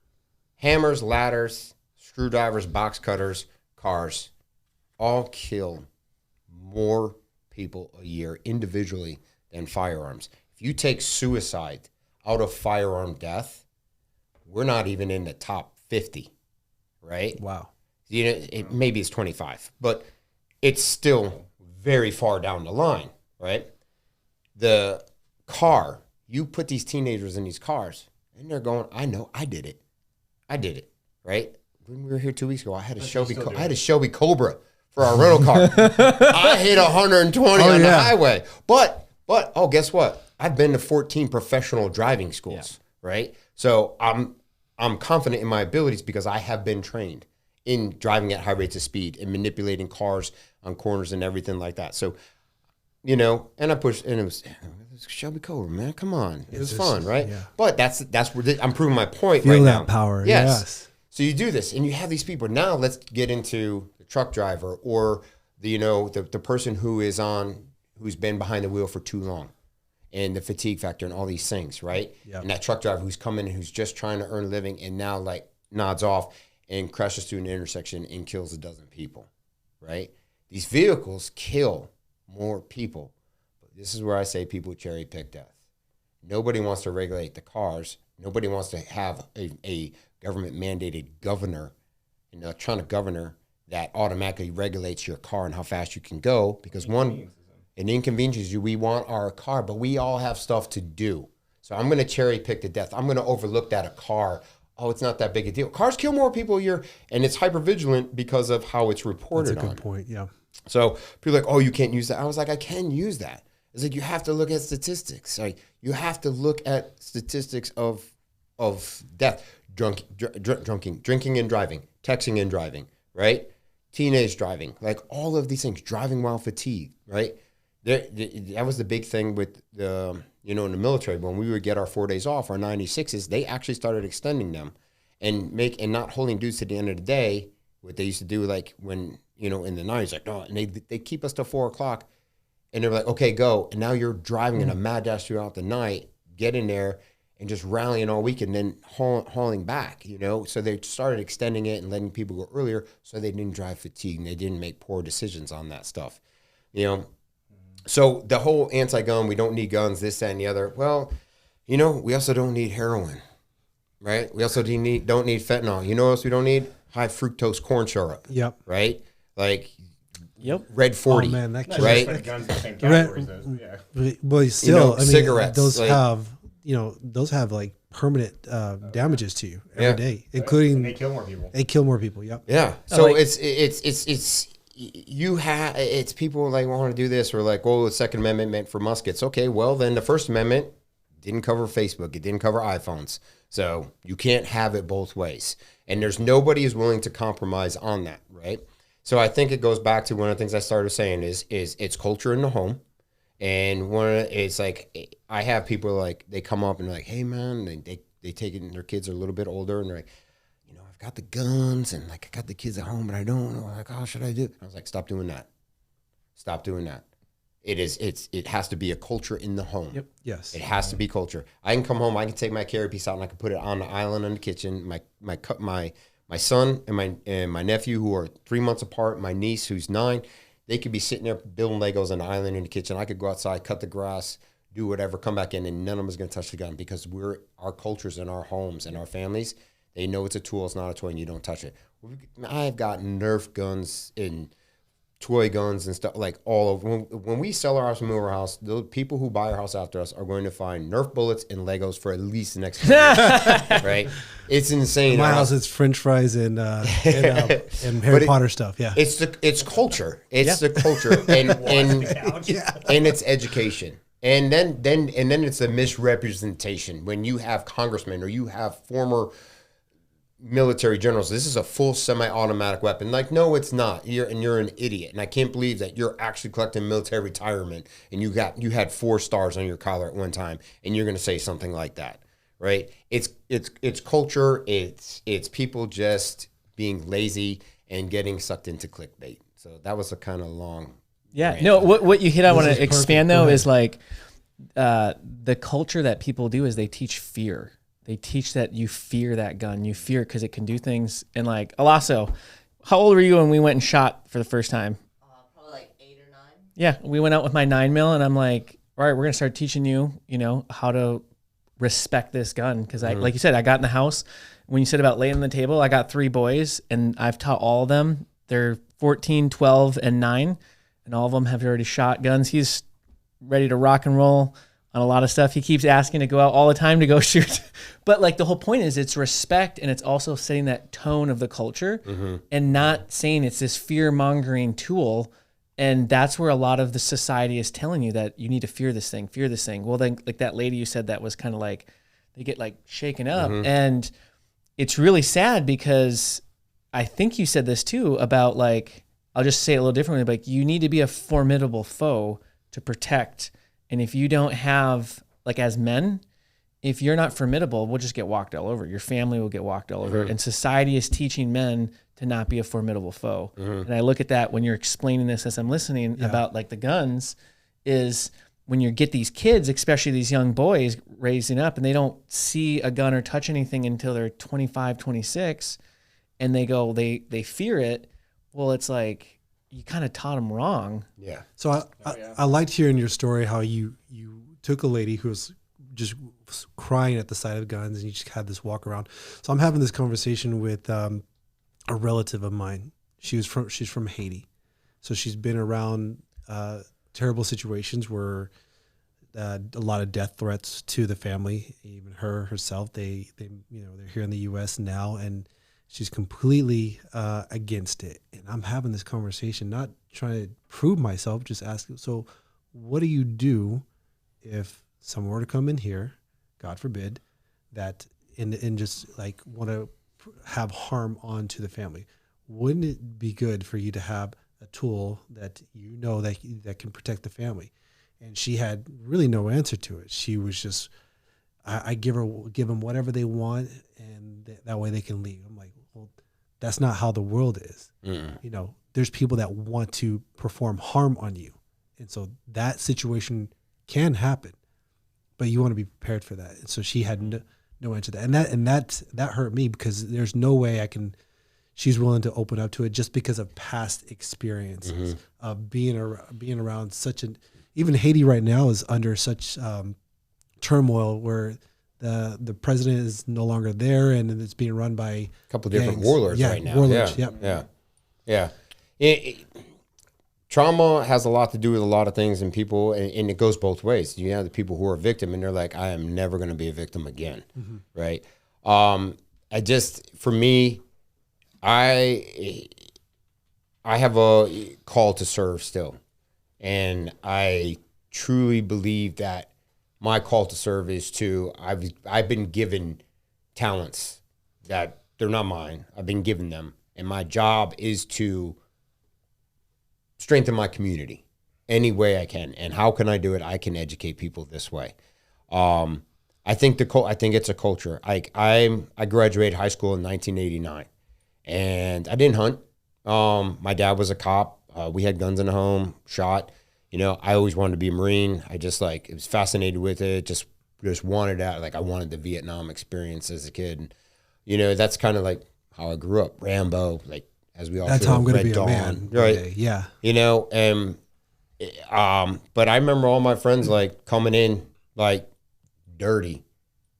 hammers, ladders, screwdrivers, box cutters, cars, all kill more people a year individually than firearms. If you take suicide out of firearm death, we're not even in the top 50, right? Wow. You know, maybe it's 25, but it's still very far down the line, right? The car, you put these teenagers in these cars, and they're going, I know, I did it, right? When we were here 2 weeks ago, I had a Shelby Cobra for our rental car. I hit 120 on the highway, but guess what? I've been to 14 professional driving schools, right? So I'm confident in my abilities because I have been trained in driving at high rates of speed and manipulating cars on corners and everything like that. So, you know, and I pushed, and it was Shelby Cobra, man. Come on, it was fun, right? Yeah. But that's where I'm proving my point right now. Feel that power, yes. So you do this, and you have these people. Now let's get into the truck driver or the person who's been behind the wheel for too long, and the fatigue factor and all these things, right? Yep. And that truck driver who's coming and who's just trying to earn a living and now like nods off and crashes through an intersection and kills a dozen people, right? These vehicles kill more people. But this is where I say people cherry pick death. Nobody wants to regulate the cars. Nobody wants to have a government mandated governor, an electronic governor that automatically regulates your car and how fast you can go. Because one, it inconveniences you. We want our car, but we all have stuff to do. So I'm going to cherry pick to death. I'm going to overlook that a car. Oh, it's not that big a deal. Cars kill more people a year, and it's hypervigilant because of how it's reported on. That's a good point, yeah. So people are like, oh, you can't use that. I was like, I can use that. It's like, you have to look at statistics. Like, you have to look at statistics of death, drinking and driving, texting and driving, right? Teenage driving, like all of these things, driving while fatigued, right? That was the big thing with the, in the military. When we would get our 4 days off, our 96s, they actually started extending them and not holding dudes to the end of the day. What they used to do, like when, in the 90s, like, no, and they keep us till 4 o'clock. And they're like, okay, go. And now you're driving in a mad dash throughout the night, getting there and just rallying all week and then hauling back, So they started extending it and letting people go earlier so they didn't drive fatigue and they didn't make poor decisions on that stuff, So the whole anti-gun, we don't need guns, this, that, and the other. Well, we also don't need heroin, right? We also don't need fentanyl. You know what else we don't need? High fructose corn syrup. Yep. Right? Like, Yep. Red 40. Oh man, that kills. Right? But guns in the same categories, yeah. But still, cigarettes, those like, have like permanent damages to you every day, including And they kill more people. They kill more people. Yep. Yeah. So it's people like want to do this or like, the Second Amendment meant for muskets. Okay, well then the First Amendment didn't cover Facebook. It didn't cover iPhones. So you can't have it both ways. And there's nobody who's willing to compromise on that, right? So I think it goes back to one of the things I started saying is it's culture in the home. And it's like, I have people like, they come up and they're like, hey man, they take it and their kids are a little bit older and they're like, I've got the guns and like I got the kids at home, but I don't know. Like, how should I do? I was like, stop doing that. Stop doing that. It has to be a culture in the home. Yep. Yes. It has to be culture. I can come home, I can take my carry piece out and I can put it on the island in the kitchen. My son and my nephew, who are 3 months apart, my niece who's 9, they could be sitting there building Legos on the island in the kitchen. I could go outside, cut the grass, do whatever, come back in, and none of them is going to touch the gun because our cultures in our homes and our families, they know it's a tool, it's not a toy, and you don't touch it. I've got Nerf guns and toy guns and stuff, like all over. When we sell our house and move our house, the people who buy our house after us are going to find Nerf bullets and Legos for at least the next 2 years, right? It's insane. In my house, it's French fries and Harry Potter stuff. Yeah, it's culture. It's the culture, and it's education. And then it's a misrepresentation when you have congressmen or you have former military generals. This is a full semi-automatic weapon. Like, no, it's not. You're an idiot. And I can't believe that you're actually collecting military retirement and you had 4 stars on your collar at one time and you're going to say something like that, right? It's culture. It's people just being lazy and getting sucked into clickbait. So that was a kind of long. Yeah. rant. No, what you hit, I want is to expand perfect. Go though, ahead. is like the culture that people do is they teach fear. They teach that you fear that gun. You fear because it can do things. And like, Alasso, how old were you when we went and shot for the first time? Probably like 8 or 9. Yeah, we went out with my 9mm and I'm like, all right, we're going to start teaching you, how to respect this gun. Because like you said, I got in the house. When you said about laying on the table, I got 3 boys and I've taught all of them. They're 14, 12, and 9. And all of them have already shot guns. He's ready to rock and roll on a lot of stuff. He keeps asking to go out all the time to go shoot. But like the whole point is it's respect, and it's also setting that tone of the culture and not saying it's this fear-mongering tool. And that's where a lot of the society is telling you that you need to fear this thing. Well, then like that lady you said that was kind of like, they get like shaken up. And it's really sad because I think you said this too about like, I'll just say it a little differently, but like, you need to be a formidable foe to protect. And if you don't have, like as men, if you're not formidable, we'll just get walked all over. Your family will get walked all over. And society is teaching men to not be a formidable foe. And I look at that when you're explaining this as I'm listening about like the guns, is when you get these kids, especially these young boys raising up, and they don't see a gun or touch anything until they're 25, 26, and they fear it. Well, it's like you kind of taught them wrong. Yeah. So I liked hearing your story, how you took a lady who was just crying at the sight of guns, and you just had this walk around. So I'm having this conversation with a relative of mine. She's from Haiti, so she's been around terrible situations where a lot of death threats to the family, even herself. They're here in the U.S. now, and she's completely against it. And I'm having this conversation, not trying to prove myself, just asking, so what do you do if someone were to come in here, God forbid, that and just like want to have harm on to the family? Wouldn't it be good for you to have a tool that that can protect the family? And she had really no answer to it. She was just, I give them whatever they want, and that way they can leave. I'm like, well, that's not how the world is. Mm-mm. There's people that want to perform harm on you, and so that situation can happen, but you want to be prepared for that. And so she had no answer to that, and that hurt me, because there's no way I can. She's willing to open up to it just because of past experiences of being around such an. Even Haiti right now is under such turmoil where the president is no longer there, and it's being run by a couple different warlords right now. Warlords, yeah. Trauma has a lot to do with a lot of things, and people, and it goes both ways. You have the people who are a victim, and they're like, I am never going to be a victim again, right? For me, I have a call to serve still. And I truly believe that my call to serve is I've been given talents that they're not mine. I've been given them. And my job is to strengthen my community any way I can. And how can I do it? I can educate people this way. I think it's a culture. I graduated high school in 1989, and I didn't hunt. My dad was a cop. We had guns in the home, shot. I always wanted to be a Marine. I just was fascinated with it. Just wanted that. I wanted the Vietnam experience as a kid. And, that's kind of like how I grew up. Rambo, as we all. That's how I'm going to be Dawn, a man, right? Yeah. But I remember all my friends coming in dirty,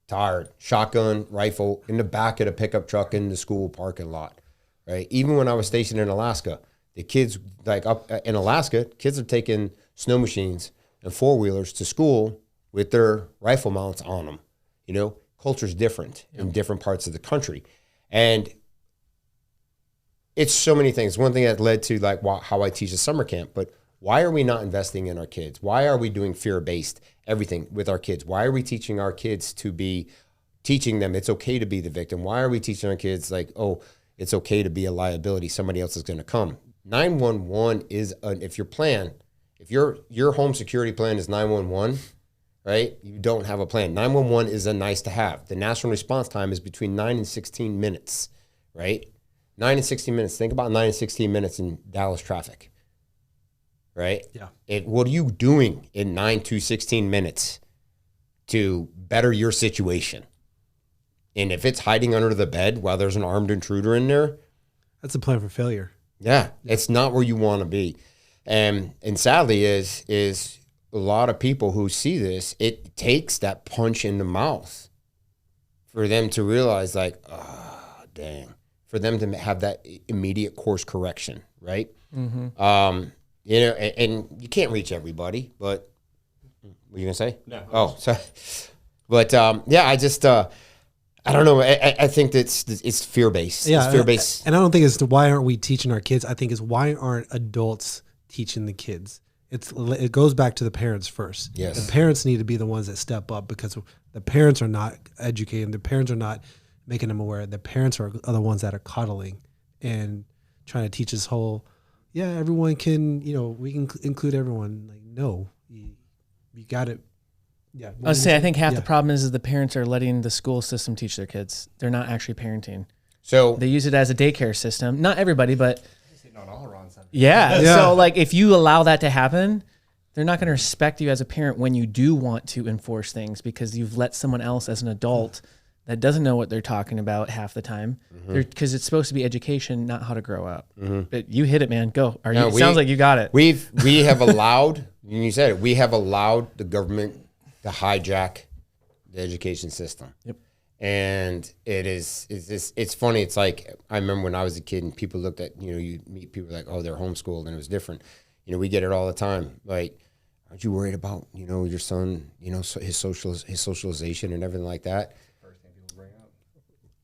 tired, shotgun, rifle in the back of the pickup truck in the school parking lot, right? Even when I was stationed in Alaska. The kids, up in Alaska, kids are taking snow machines and four-wheelers to school with their rifle mounts on them. Culture's different in different parts of the country. And it's so many things. One thing that led to how I teach a summer camp, but why are we not investing in our kids? Why are we doing fear-based everything with our kids? Why are we teaching our kids teaching them it's okay to be the victim? Why are we teaching our kids it's okay to be a liability, somebody else is going to come? 911 is if your home security plan is 911, right? You don't have a plan. 911 is a nice to have. The national response time is between 9 and 16 minutes, right? 9 and 16 minutes. Think about 9 and 16 minutes in Dallas traffic, right? Yeah. What are you doing in 9 to 16 minutes to better your situation? And if it's hiding under the bed while there's an armed intruder in there, that's a plan for failure. Yeah, it's not where you want to be. And sadly is a lot of people who see this, it takes that punch in the mouth for them to realize dang, for them to have that immediate course correction, right? Mm-hmm. And you can't reach everybody, but what were you going to say? No. Oh, sorry. But I don't know. I think that it's fear-based. Yeah, it's fear-based. And I don't think it's why aren't we teaching our kids? I think it's why aren't adults teaching the kids? It goes back to the parents first. Yes. The parents need to be the ones that step up, because the parents are not educating. The parents are not making them aware. The parents are the ones that are coddling and trying to teach this whole, everyone can, we can include everyone. No, you got it. Yeah, I think half the problem is the parents are letting the school system teach their kids. They're not actually parenting. So they use it as a daycare system. Not everybody, but not all are on Sunday. Yeah. So if you allow that to happen, they're not going to respect you as a parent when you do want to enforce things, because you've let someone else as an adult that doesn't know what they're talking about half the time, because it's supposed to be education, not how to grow up. But you hit it, man. Go. Sounds like you got it. We have allowed, and you said it, we have allowed the government to hijack the education system. Yep. And it's funny. It's like, I remember when I was a kid and people looked at, you meet people like, oh, they're homeschooled, and it was different. We get it all the time. Like, aren't you worried about, your son, his socialization and everything like that? First thing people bring up.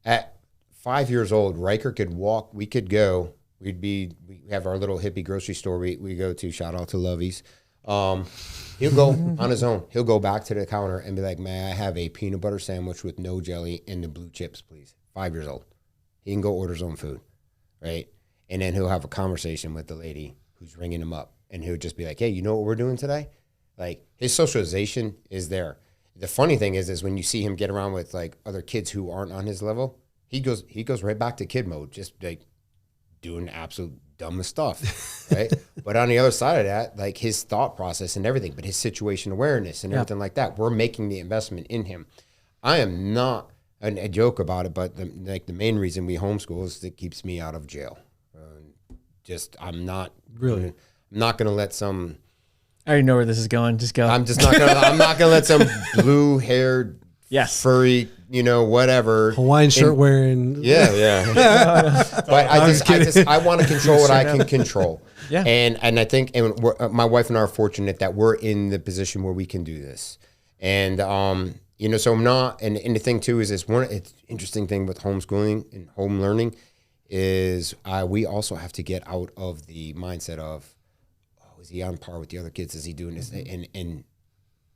At 5 years old, Ryker could walk. We could go. We have our little hippie grocery store we go to. Shout out to Lovey's. He'll go on his own. He'll go back to the counter and be like, "May I have a peanut butter sandwich with no jelly and the blue chips, please?" 5 years old. He can go order his own food, right? And then he'll have a conversation with the lady who's ringing him up, and he'll just be like, "Hey, you know what we're doing today?" Like, his socialization is there. The funny thing is when you see him get around with like other kids who aren't on his level, he goes right back to kid mode, just like doing absolute dumbest stuff, right? But on the other side of that, like his thought process and everything, but his situation awareness and everything like that, we're making the investment in him. I am not a joke about it, but the main reason we homeschool is it keeps me out of jail. I'm not Really? I'm not going to let some. I already know where this is going. Just go. I'm not going to let some blue-haired, yes, furry, whatever Hawaiian shirt wearing. Yeah. But I want to control what I can control. Yeah. And I think, my wife and I are fortunate that we're in the position where we can do this. And, so I'm not, and the thing too is it's interesting thing with homeschooling and home learning is we also have to get out of the mindset of, is he on par with the other kids? Is he doing this?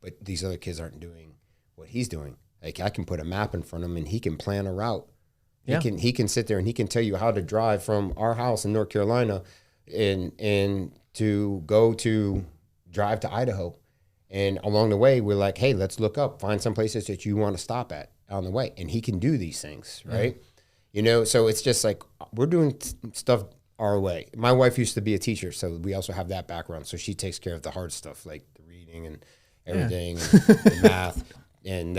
But these other kids aren't doing what he's doing. Like, I can put a map in front of him and he can plan a route. Yeah. He can sit there and he can tell you how to drive from our house in North Carolina and to drive to Idaho. And along the way, we're like, hey, let's look up, find some places that you want to stop at on the way. And he can do these things, right? So it's just like, we're doing stuff our way. My wife used to be a teacher, so we also have that background. So she takes care of the hard stuff, like the reading and everything, and the math. And,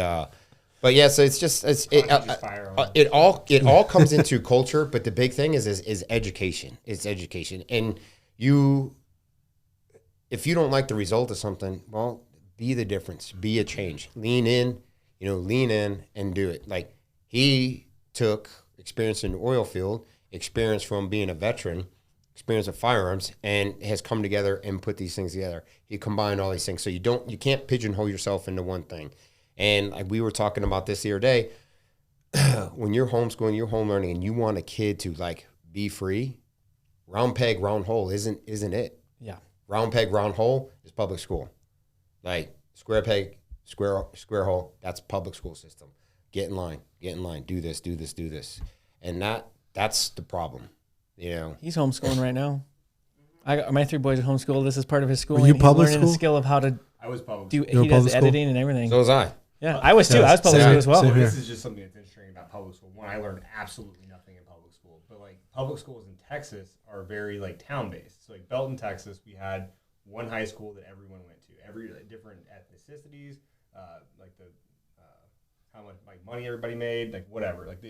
but yeah, so it's just, it all comes into culture, but the big thing is education. It's education. And if you don't like the result of something, well, be the difference, be a change, lean in and do it. Like, he took experience in the oil field, experience from being a veteran, experience of firearms, and has come together and put these things together. He combined all these things. So you can't pigeonhole yourself into one thing. And like we were talking about this the other day, when you're homeschooling, you're home learning, and you want a kid to like be free, round peg, round hole isn't it? Yeah. Round peg, round hole is public school. Like square peg, square hole, that's public school system. Get in line, do this. And that's the problem, He's homeschooling right now. My 3 boys are homeschooled. This is part of his schooling. Were you public He's learning school? a skill of how to I was public. do. You were He does public school? editing and everything. So was I. Yeah, I was too. I was public Same school as well. here. This is just something that's interesting about public school. One, I learned absolutely nothing in public school, but like public schools in Texas are very like town based. So like Belton, Texas, we had one high school that everyone went to. Every different ethnicities, like the how much like money everybody made, like whatever. Like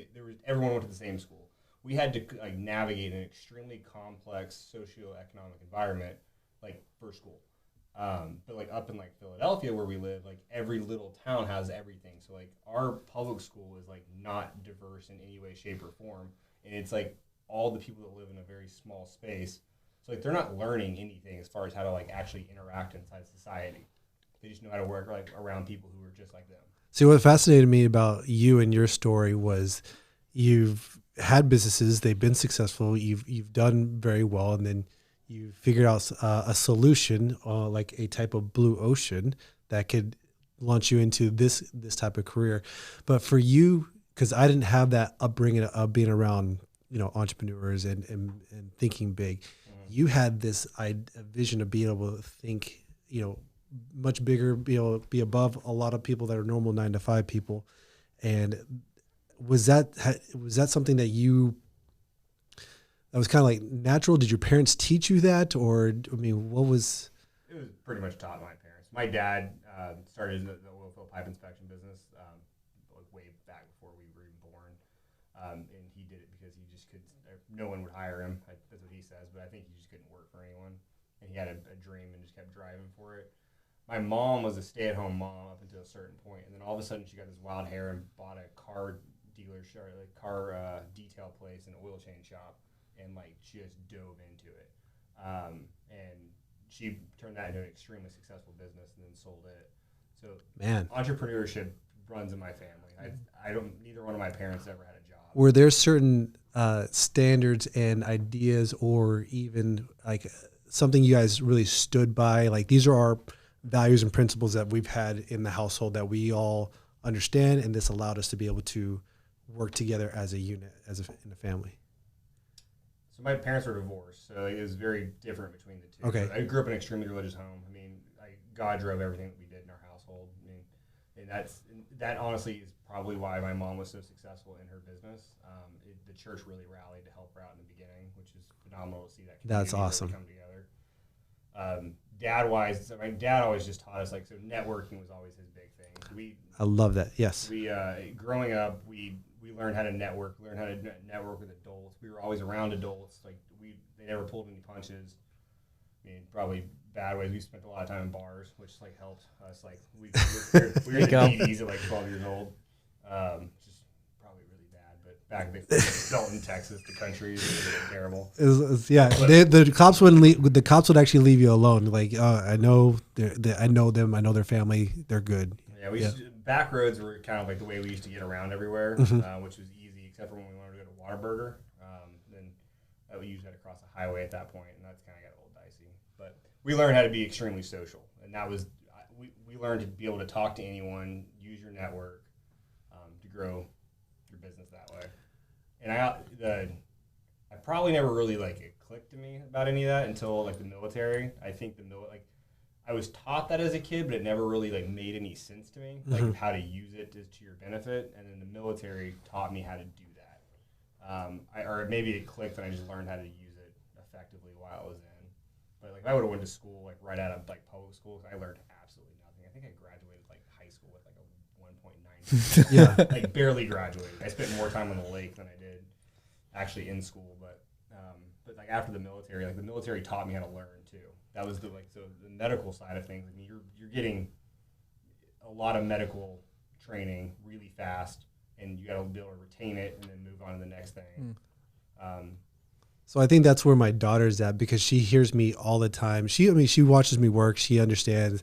everyone went to the same school. We had to like navigate an extremely complex socioeconomic environment, like for school. But like up in like Philadelphia where we live, like every little town has everything. So like our public school is like not diverse in any way, shape, or form, and it's like all the people that live in a very small space. So like they're not learning anything as far as how to like actually interact inside society. They just know how to work like around people who are just like them. See, what fascinated me about you and your story was you've had businesses, they've been successful, you've done very well, and then you figured out a solution, like a type of blue ocean that could launch you into this type of career. But for you, because I didn't have that upbringing of being around, entrepreneurs and thinking big, you had this vision of being able to think, much bigger, be able to be above a lot of people that are normal 9-to-5 people. And was that something that that was kind of like natural? Did your parents teach you that? Or, what was? It was pretty much taught by my parents. My dad started the oil field pipe inspection business like way back before we were even born. And he did it because he just could, no one would hire him. That's what he says, but I think he just couldn't work for anyone. And he had a dream and just kept driving for it. my mom was a stay-at-home mom up until a certain point, and then all of a sudden she got this wild hair and bought a car dealership, like car detail place and oil change shop, and like just dove into it. And she turned that into an extremely successful business and then sold it. So Man, entrepreneurship runs in my family. Neither one of my parents ever had a job. were there certain standards and ideas, or even like something you guys really stood by? Like, these are our values and principles that we've had in the household that we all understand, and this allowed us to be able to work together as a unit, in a family. So my parents were divorced, so it was very different between the two. Okay. I grew up in an extremely religious home. I mean, God drove everything that we did in our household. I mean, and that honestly is probably why my mom was so successful in her business. The church really rallied to help her out in the beginning, which is phenomenal to see that. That's awesome. Really come together. Dad-wise, my dad always just taught us, like, so networking was always his big thing. I love that. Yes. We growing up, we learned how to network, with adults. We were always around adults. Like, they never pulled any punches. I mean, probably bad ways. We spent a lot of time in bars, which like helped us. Like we were in the 80s at like 12 years old. Just probably really bad, but back in Dalton, Texas, the country is terrible. The cops wouldn't leave. The cops would actually leave you alone. Like, I know I know them. I know their family. They're good. Yeah, back roads were kind of like the way we used to get around everywhere, which was easy, except for when we wanted to go to Whataburger. Then we usually had to cross a highway at that point, and that's kind of got a little dicey. But we learned how to be extremely social, and that was we learned to be able to talk to anyone, use your network to grow your business that way. And I probably never really like it clicked to me about any of that until like the military. I think I was taught that as a kid, but it never really like made any sense to me, like how to use it to your benefit. And then the military taught me how to do that. Or maybe it clicked and I just learned how to use it effectively while I was in. But like if I would have went to school like right out of like public school, I learned absolutely nothing. I think I graduated like high school with like a 1.9. Yeah. Like barely graduated. I spent more time on the lake than I did actually in school. But like after the military, like the military taught me how to learn too. That was the medical side of things. I mean, you're getting a lot of medical training really fast, and you got to be able to retain it and then move on to the next thing. So I think that's where my daughter's at, because she hears me all the time. She watches me work. She understands.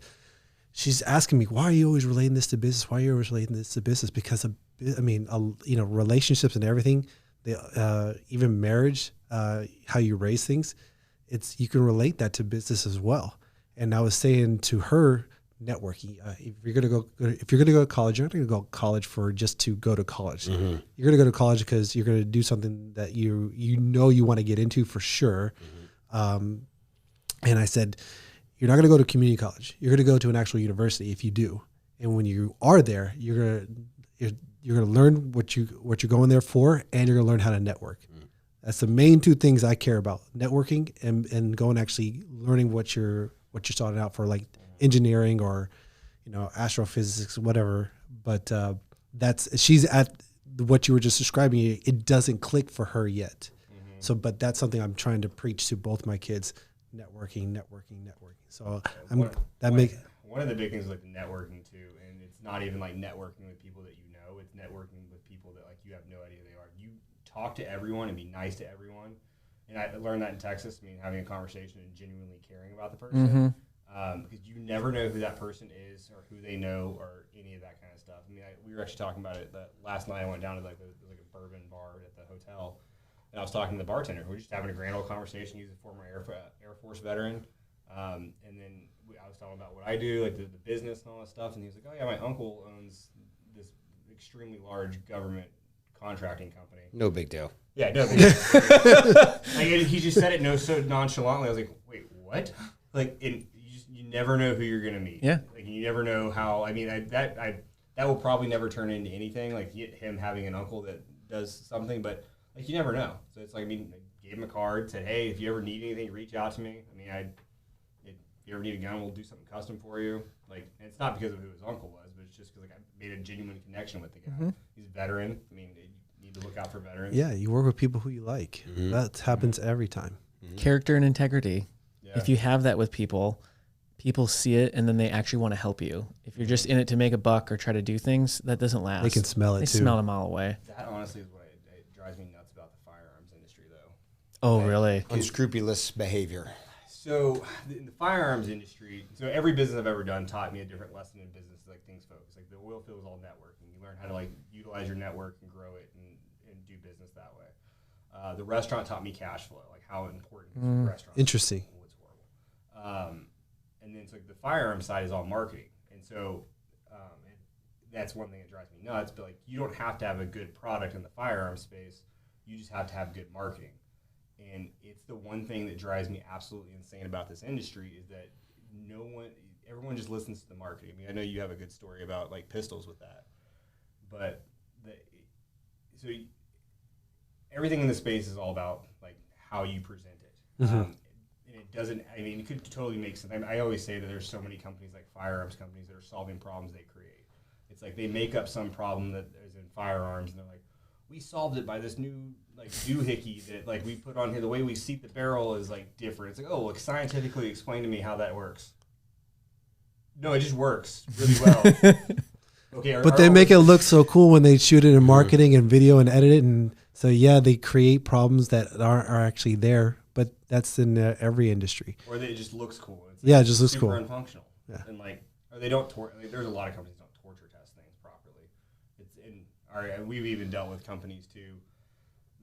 She's asking me, why are you always relating this to business? Why are you always relating this to business? Because relationships and everything, even marriage, how you raise things, you can relate that to business as well. And I was saying to her, networking. If you're gonna go to college, you're not gonna go to college just to go to college. Mm-hmm. You're gonna go to college because you're gonna do something that you want to get into for sure. And I said, you're not gonna go to community college. You're gonna go to an actual university if you do. And when you are there, you're gonna learn what you're going there for, and you're gonna learn how to network. That's the main two things I care about: networking and going actually learning what you're starting out for, like engineering or astrophysics, whatever. But she's at what you were just describing. It doesn't click for her yet. So, but that's something I'm trying to preach to both my kids: networking. So one of the big things is like the networking too, and it's not even like networking with people that you know. It's networking with people that like you have no idea who they are. You talk to everyone and be nice to everyone. And I learned that in Texas. I mean, having a conversation and genuinely caring about the person. Because you never know who that person is or who they know or any of that kind of stuff. I mean, we were actually talking about it last night. I went down to like a bourbon bar at the hotel, and I was talking to the bartender. We were just having a grand old conversation. He's a former Air Force veteran. And then I was talking about what I do, like the business and all that stuff. And he was like, oh, yeah, my uncle owns this extremely large government contracting company. No big deal. Yeah, no big deal. He just said it so nonchalantly. I was like, wait, what? Like, you never know who you're going to meet. Yeah. Like, you never know how, I mean, that will probably never turn into anything, like him having an uncle that does something, but, like, you never know. So it's like, I mean, I gave him a card, said, hey, if you ever need anything, reach out to me. I mean, if you ever need a gun, we'll do something custom for you. Like, and it's not because of who his uncle was, but it's just because, like, I made a genuine connection with the guy. He's a veteran. I mean, you need to look out for veterans. Yeah, you work with people who you like. That happens every time. Character and integrity. Yeah. If you have that with people people see it and then they actually want to help you. If you're just in it to make a buck or try to do things, that doesn't last. They can smell it They too. smell it a mile away. That honestly is what it drives me nuts about the firearms industry, though. Oh, really? Unscrupulous behavior. So in the firearms industry, so every business I've ever done taught me a different lesson in business, like things focus. Like the oil field is all networking. You learn how to like utilize your network and grow it and do business that way. The restaurant taught me cash flow, like how important restaurants. Interesting. What's horrible. And then so like the firearm side is all marketing, and so that's one thing that drives me nuts. But like you don't have to have a good product in the firearm space; you just have to have good marketing. And it's the one thing that drives me absolutely insane about this industry is that everyone just listens to the marketing. I mean, I know you have a good story about like pistols with that, but everything in the space is all about like how you present it. Mm-hmm. And it doesn't, I mean, it could totally make sense. I always say that there's so many companies like firearms companies that are solving problems they create. It's like they make up some problem that is in firearms and they're like, we solved it by this new like doohickey that like we put on here. The way we seat the barrel is like different. It's like, oh, like scientifically explain to me how that works. No, it just works really well. Okay, But they make it look so cool when they shoot it in marketing and video and edit it, and so yeah, they create problems that are actually there. But that's in every industry. Or it just looks cool. It's Yeah, it just looks super cool. unfunctional. Yeah. And like, or they don't. Like, there's a lot of companies that don't torture test things properly. We've even dealt with companies too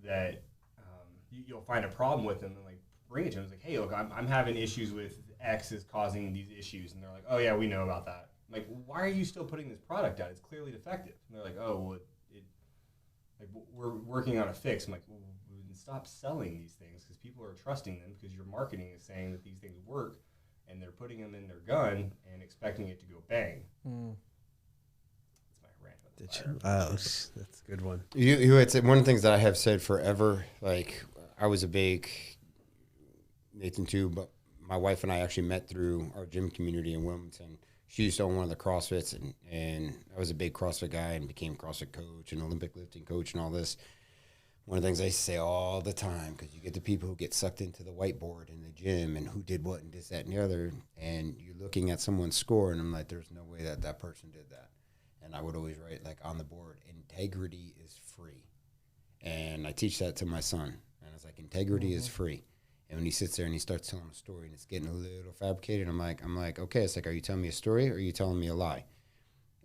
that you'll find a problem with them and like bring it to them. It's like, hey, look, I'm having issues with X is causing these issues, and they're like, oh yeah, we know about that. I'm like, why are you still putting this product out? It's clearly defective. And they're like, oh, well, like we're working on a fix. I'm like, well, stop selling these things because people are trusting them because your marketing is saying that these things work, and they're putting them in their gun and expecting it to go bang. That's my rant about the fire. That's a good one. It's one of the things that I have said forever. Like I was a big Nathan too, but my wife and I actually met through our gym community in Wilmington. She used to own one of the CrossFits, and I was a big CrossFit guy and became CrossFit coach and Olympic lifting coach and all this. One of the things I used to say all the time, because you get the people who get sucked into the whiteboard in the gym and who did what and this, that, and the other, and you're looking at someone's score, and I'm like, there's no way that person did that. And I would always write, like, on the board, integrity is free. And I teach that to my son. And I was like, integrity is free. And when he sits there and he starts telling a story and it's getting a little fabricated, I'm like, okay. It's like, are you telling me a story or are you telling me a lie?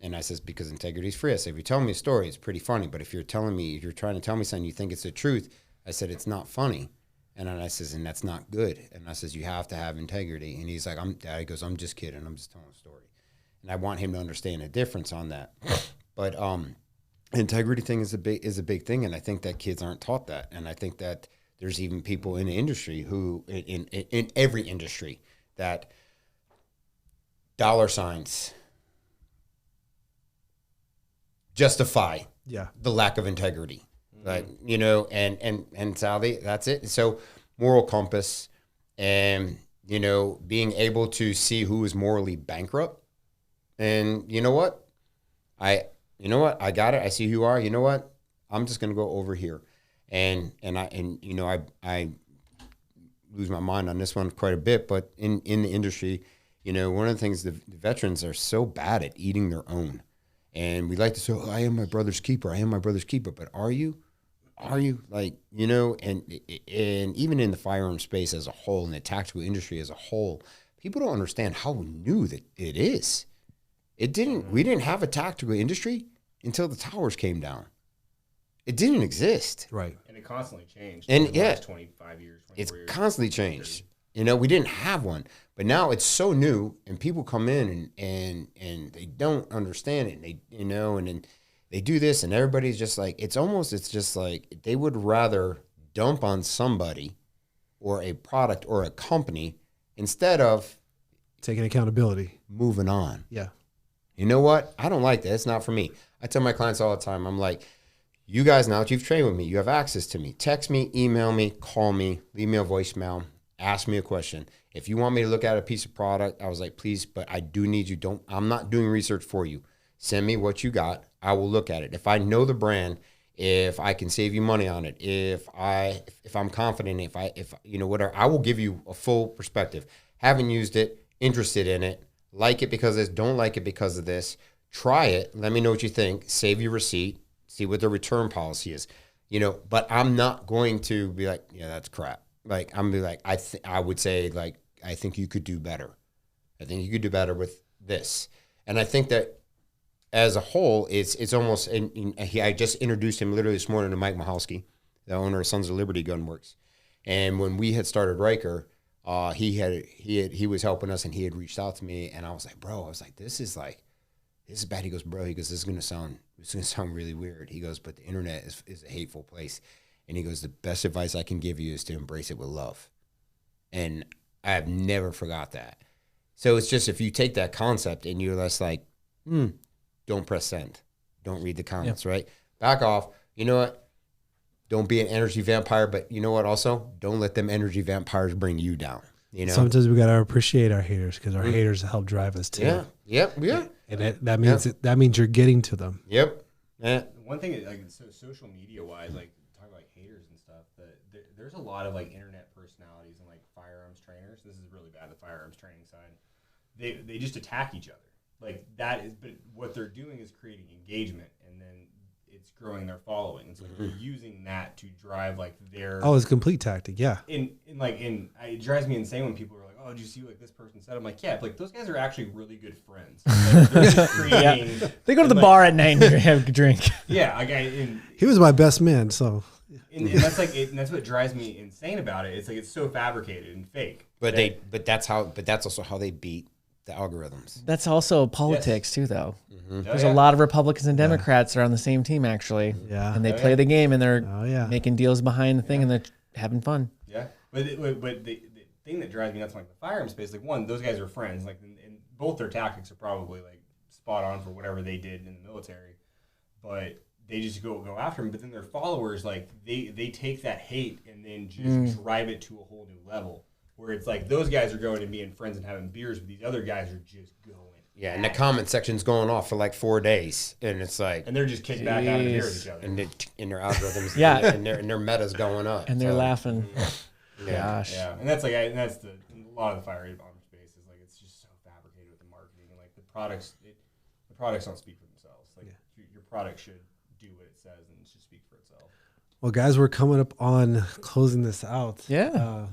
And I says, because integrity is free. I said, if you're telling me a story, it's pretty funny. But if you're trying to tell me something, you think it's the truth, I said, it's not funny. And then I says, and that's not good. And I says, you have to have integrity. And he's like, Dad, he goes, I'm just kidding. I'm just telling a story. And I want him to understand the difference on that. But integrity thing is a big thing. And I think that kids aren't taught that. And I think that there's even people in the industry who, in every industry, that dollar signs justify the lack of integrity. Like, and it's how that's it. So moral compass and, being able to see who is morally bankrupt. And you know what? I got it. I see who you are. You know what? I'm just going to go over here. And I lose my mind on this one quite a bit, but in the industry, one of the things the veterans are so bad at eating their own. And we like to say, oh, I am my brother's keeper. I am my brother's keeper. But are you? Like, and even in the firearm space as a whole, in the tactical industry as a whole, people don't understand how new that it is. We didn't have a tactical industry until the towers came down. It didn't exist. Right. And it constantly changed. And in the last 25 years, 24 it's years. constantly changed. We didn't have one, but now it's so new, and people come in and they don't understand it. And and then they do this, and everybody's just like, it's just like they would rather dump on somebody or a product or a company instead of Taking accountability. moving on. Yeah. You know what? I don't like that. It's not for me. I tell my clients all the time, I'm like, you guys, now that you've trained with me, you have access to me. Text me, email me, call me, leave me a voicemail, ask me a question. If you want me to look at a piece of product, I was like, please, but I do need you. I'm not doing research for you. Send me what you got. I will look at it. If I know the brand, if I can save you money on it, if I'm confident, if whatever, I will give you a full perspective. Haven't used it. interested in it, like it because of this, don't like it because of this. Try it. Let me know what you think. Save your receipt. See what the return policy is. But I'm not going to be like, yeah, that's crap. Like, I'm be like, I would say, like, I think you could do better. I think you could do better with this. And I think that as a whole, it's almost, I just introduced him literally this morning to Mike Mahalski, the owner of Sons of Liberty Gunworks. And when we had started Ryker, he was helping us, and he had reached out to me, and I was like, bro, this is bad. He goes, bro, this is gonna sound really weird. He goes, but the internet is a hateful place. And he goes, the best advice I can give you is to embrace it with love. And I have never forgot that. So it's just, if you take that concept and you're less like, don't press send. Don't read the comments, right? Back off. You know what? Don't be an energy vampire, but you know what also? Don't let them energy vampires bring you down. Sometimes we got to appreciate our haters, because our haters help drive us too. Yeah. And that means you're getting to them. Yep. Yeah. One thing, like, so social media wise, like, talking about like haters and stuff, there's a lot of like internet personalities and like firearms trainers. This is really bad, the firearms training side. They just attack each other. Like, that is, but what they're doing is creating engagement, and then it's growing their following. It's like they're using that to drive like their. Oh, it's a complete tactic. Yeah. It drives me insane when people are like, "Oh, did you see what this person said?" I'm like, "Yeah, but like those guys are actually really good friends. Like, they're just creating, They go to the bar at night and have a drink. Yeah, he was my best man, so. And that's like, and that's what drives me insane about it. It's like it's so fabricated and fake. But that's also how they beat the algorithms. That's also politics too, though. Mm-hmm. There's a lot of Republicans and Democrats that are on the same team, actually. Yeah. And they play the game, and they're making deals behind the thing, and they're having fun. Yeah. But the thing that drives me nuts, like the firearm space, like, one, those guys are friends. Like, and both their tactics are probably like spot on for whatever they did in the military. But they just go after them. But then their followers, like, they take that hate and then just drive it to a whole new level. Where it's like those guys are going and being friends and having beers, but these other guys are just going. Yeah, and the comment section's going off for like 4 days, and it's like, and they're just kicking back out of beer with each other, and their algorithms, and their meta's going up, and they're laughing. Gosh, and that's like, and that's a lot of the firearm space is like, it's just so fabricated with the marketing, and like the products don't speak for themselves. Like your product should do what it says, and it should speak for itself. Well, guys, we're coming up on closing this out. Yeah.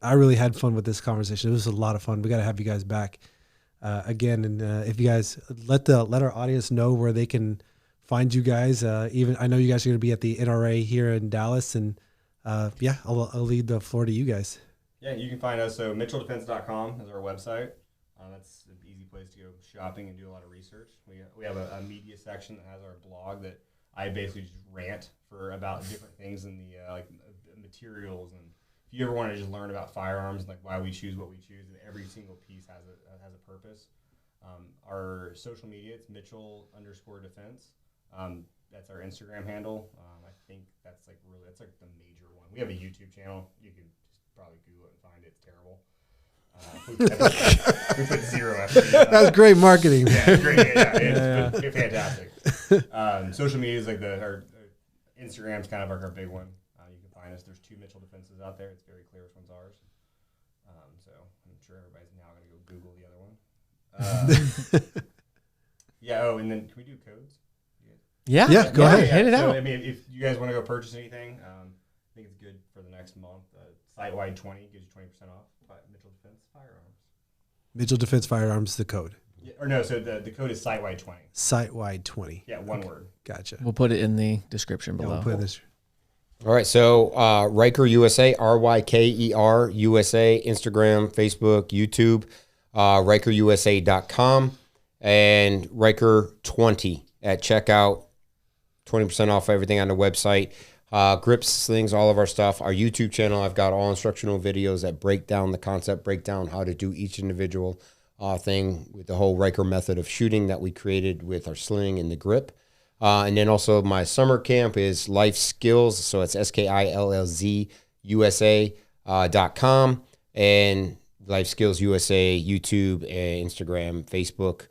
I really had fun with this conversation. It was a lot of fun. We got to have you guys back again. And if you guys let our audience know where they can find you guys. Even I know you guys are going to be at the NRA here in Dallas, and I'll leave the floor to you guys. Yeah, you can find us. So mitchelldefense.com is our website. That's an easy place to go shopping and do a lot of research. We have a media section that has our blog that I basically just rant for about different things in the like materials, and if you ever want to just learn about firearms, like why we choose what we choose, and every single piece has a purpose. Our social media, it's Mitchell_defense. That's our Instagram handle. I think that's like the major one. We have a YouTube channel. You can just probably Google it and find it. It's terrible. We put 0 after it. That's great marketing. Yeah, it's great. Yeah, it's fantastic. Social media is like our Instagram's kind of like our big one. You can find us. There's 2 Mitchell Defenses out there. It's very clear which one's ours. So I'm sure everybody's now going to go Google the other one. Yeah. Oh, and then can we do codes? Yeah. Go ahead. Hit it out. I mean, if you guys want to go purchase anything, I think it's good for the next month. Site-wide 20 gives you 20% off. Mitchell Defense Firearms. Mitchell Defense Firearms is the code. Yeah, or no, so the code is site-wide 20. Site-wide 20. Yeah, one word. Gotcha. We'll put it in the description below. We'll put this. All right, so Ryker USA, RYKER USA, Instagram, Facebook, YouTube, RykerUSA.com, and Ryker20 at checkout. 20% off everything on the website. Grips, slings, all of our stuff. Our YouTube channel, I've got all instructional videos that break down the concept, break down how to do each individual thing with the whole Ryker method of shooting that we created with our sling and the grip. And then also my summer camp is Life Skills. So it's SKILLZ USA.com and Life Skills USA, YouTube, Instagram, Facebook.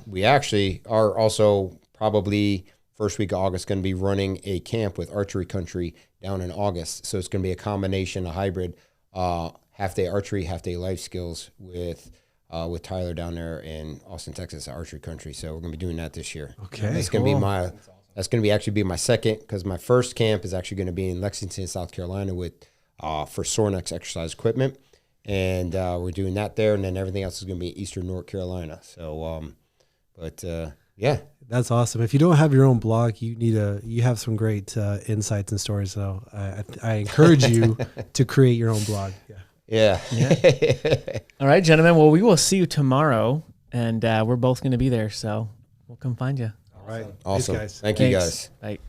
We actually are also probably first week of August going to be running a camp with Archery Country down in August. So it's going to be a combination, a hybrid, half-day archery, half-day life skills with with Tyler down there in Austin, Texas, archery country. So we're gonna be doing that this year. Okay, that's gonna be that's gonna be actually be my second, because my first camp is actually gonna be in Lexington, South Carolina, with for Sornex exercise equipment, and we're doing that there, and then everything else is gonna be Eastern North Carolina. So, yeah. That's awesome. If you don't have your own blog, you have some great insights and stories. So I encourage you to create your own blog. Yeah. All right, gentlemen. Well, we will see you tomorrow, and we're both going to be there. So we'll come find you. All right. Awesome. Thanks, guys. Thank you, guys. Bye.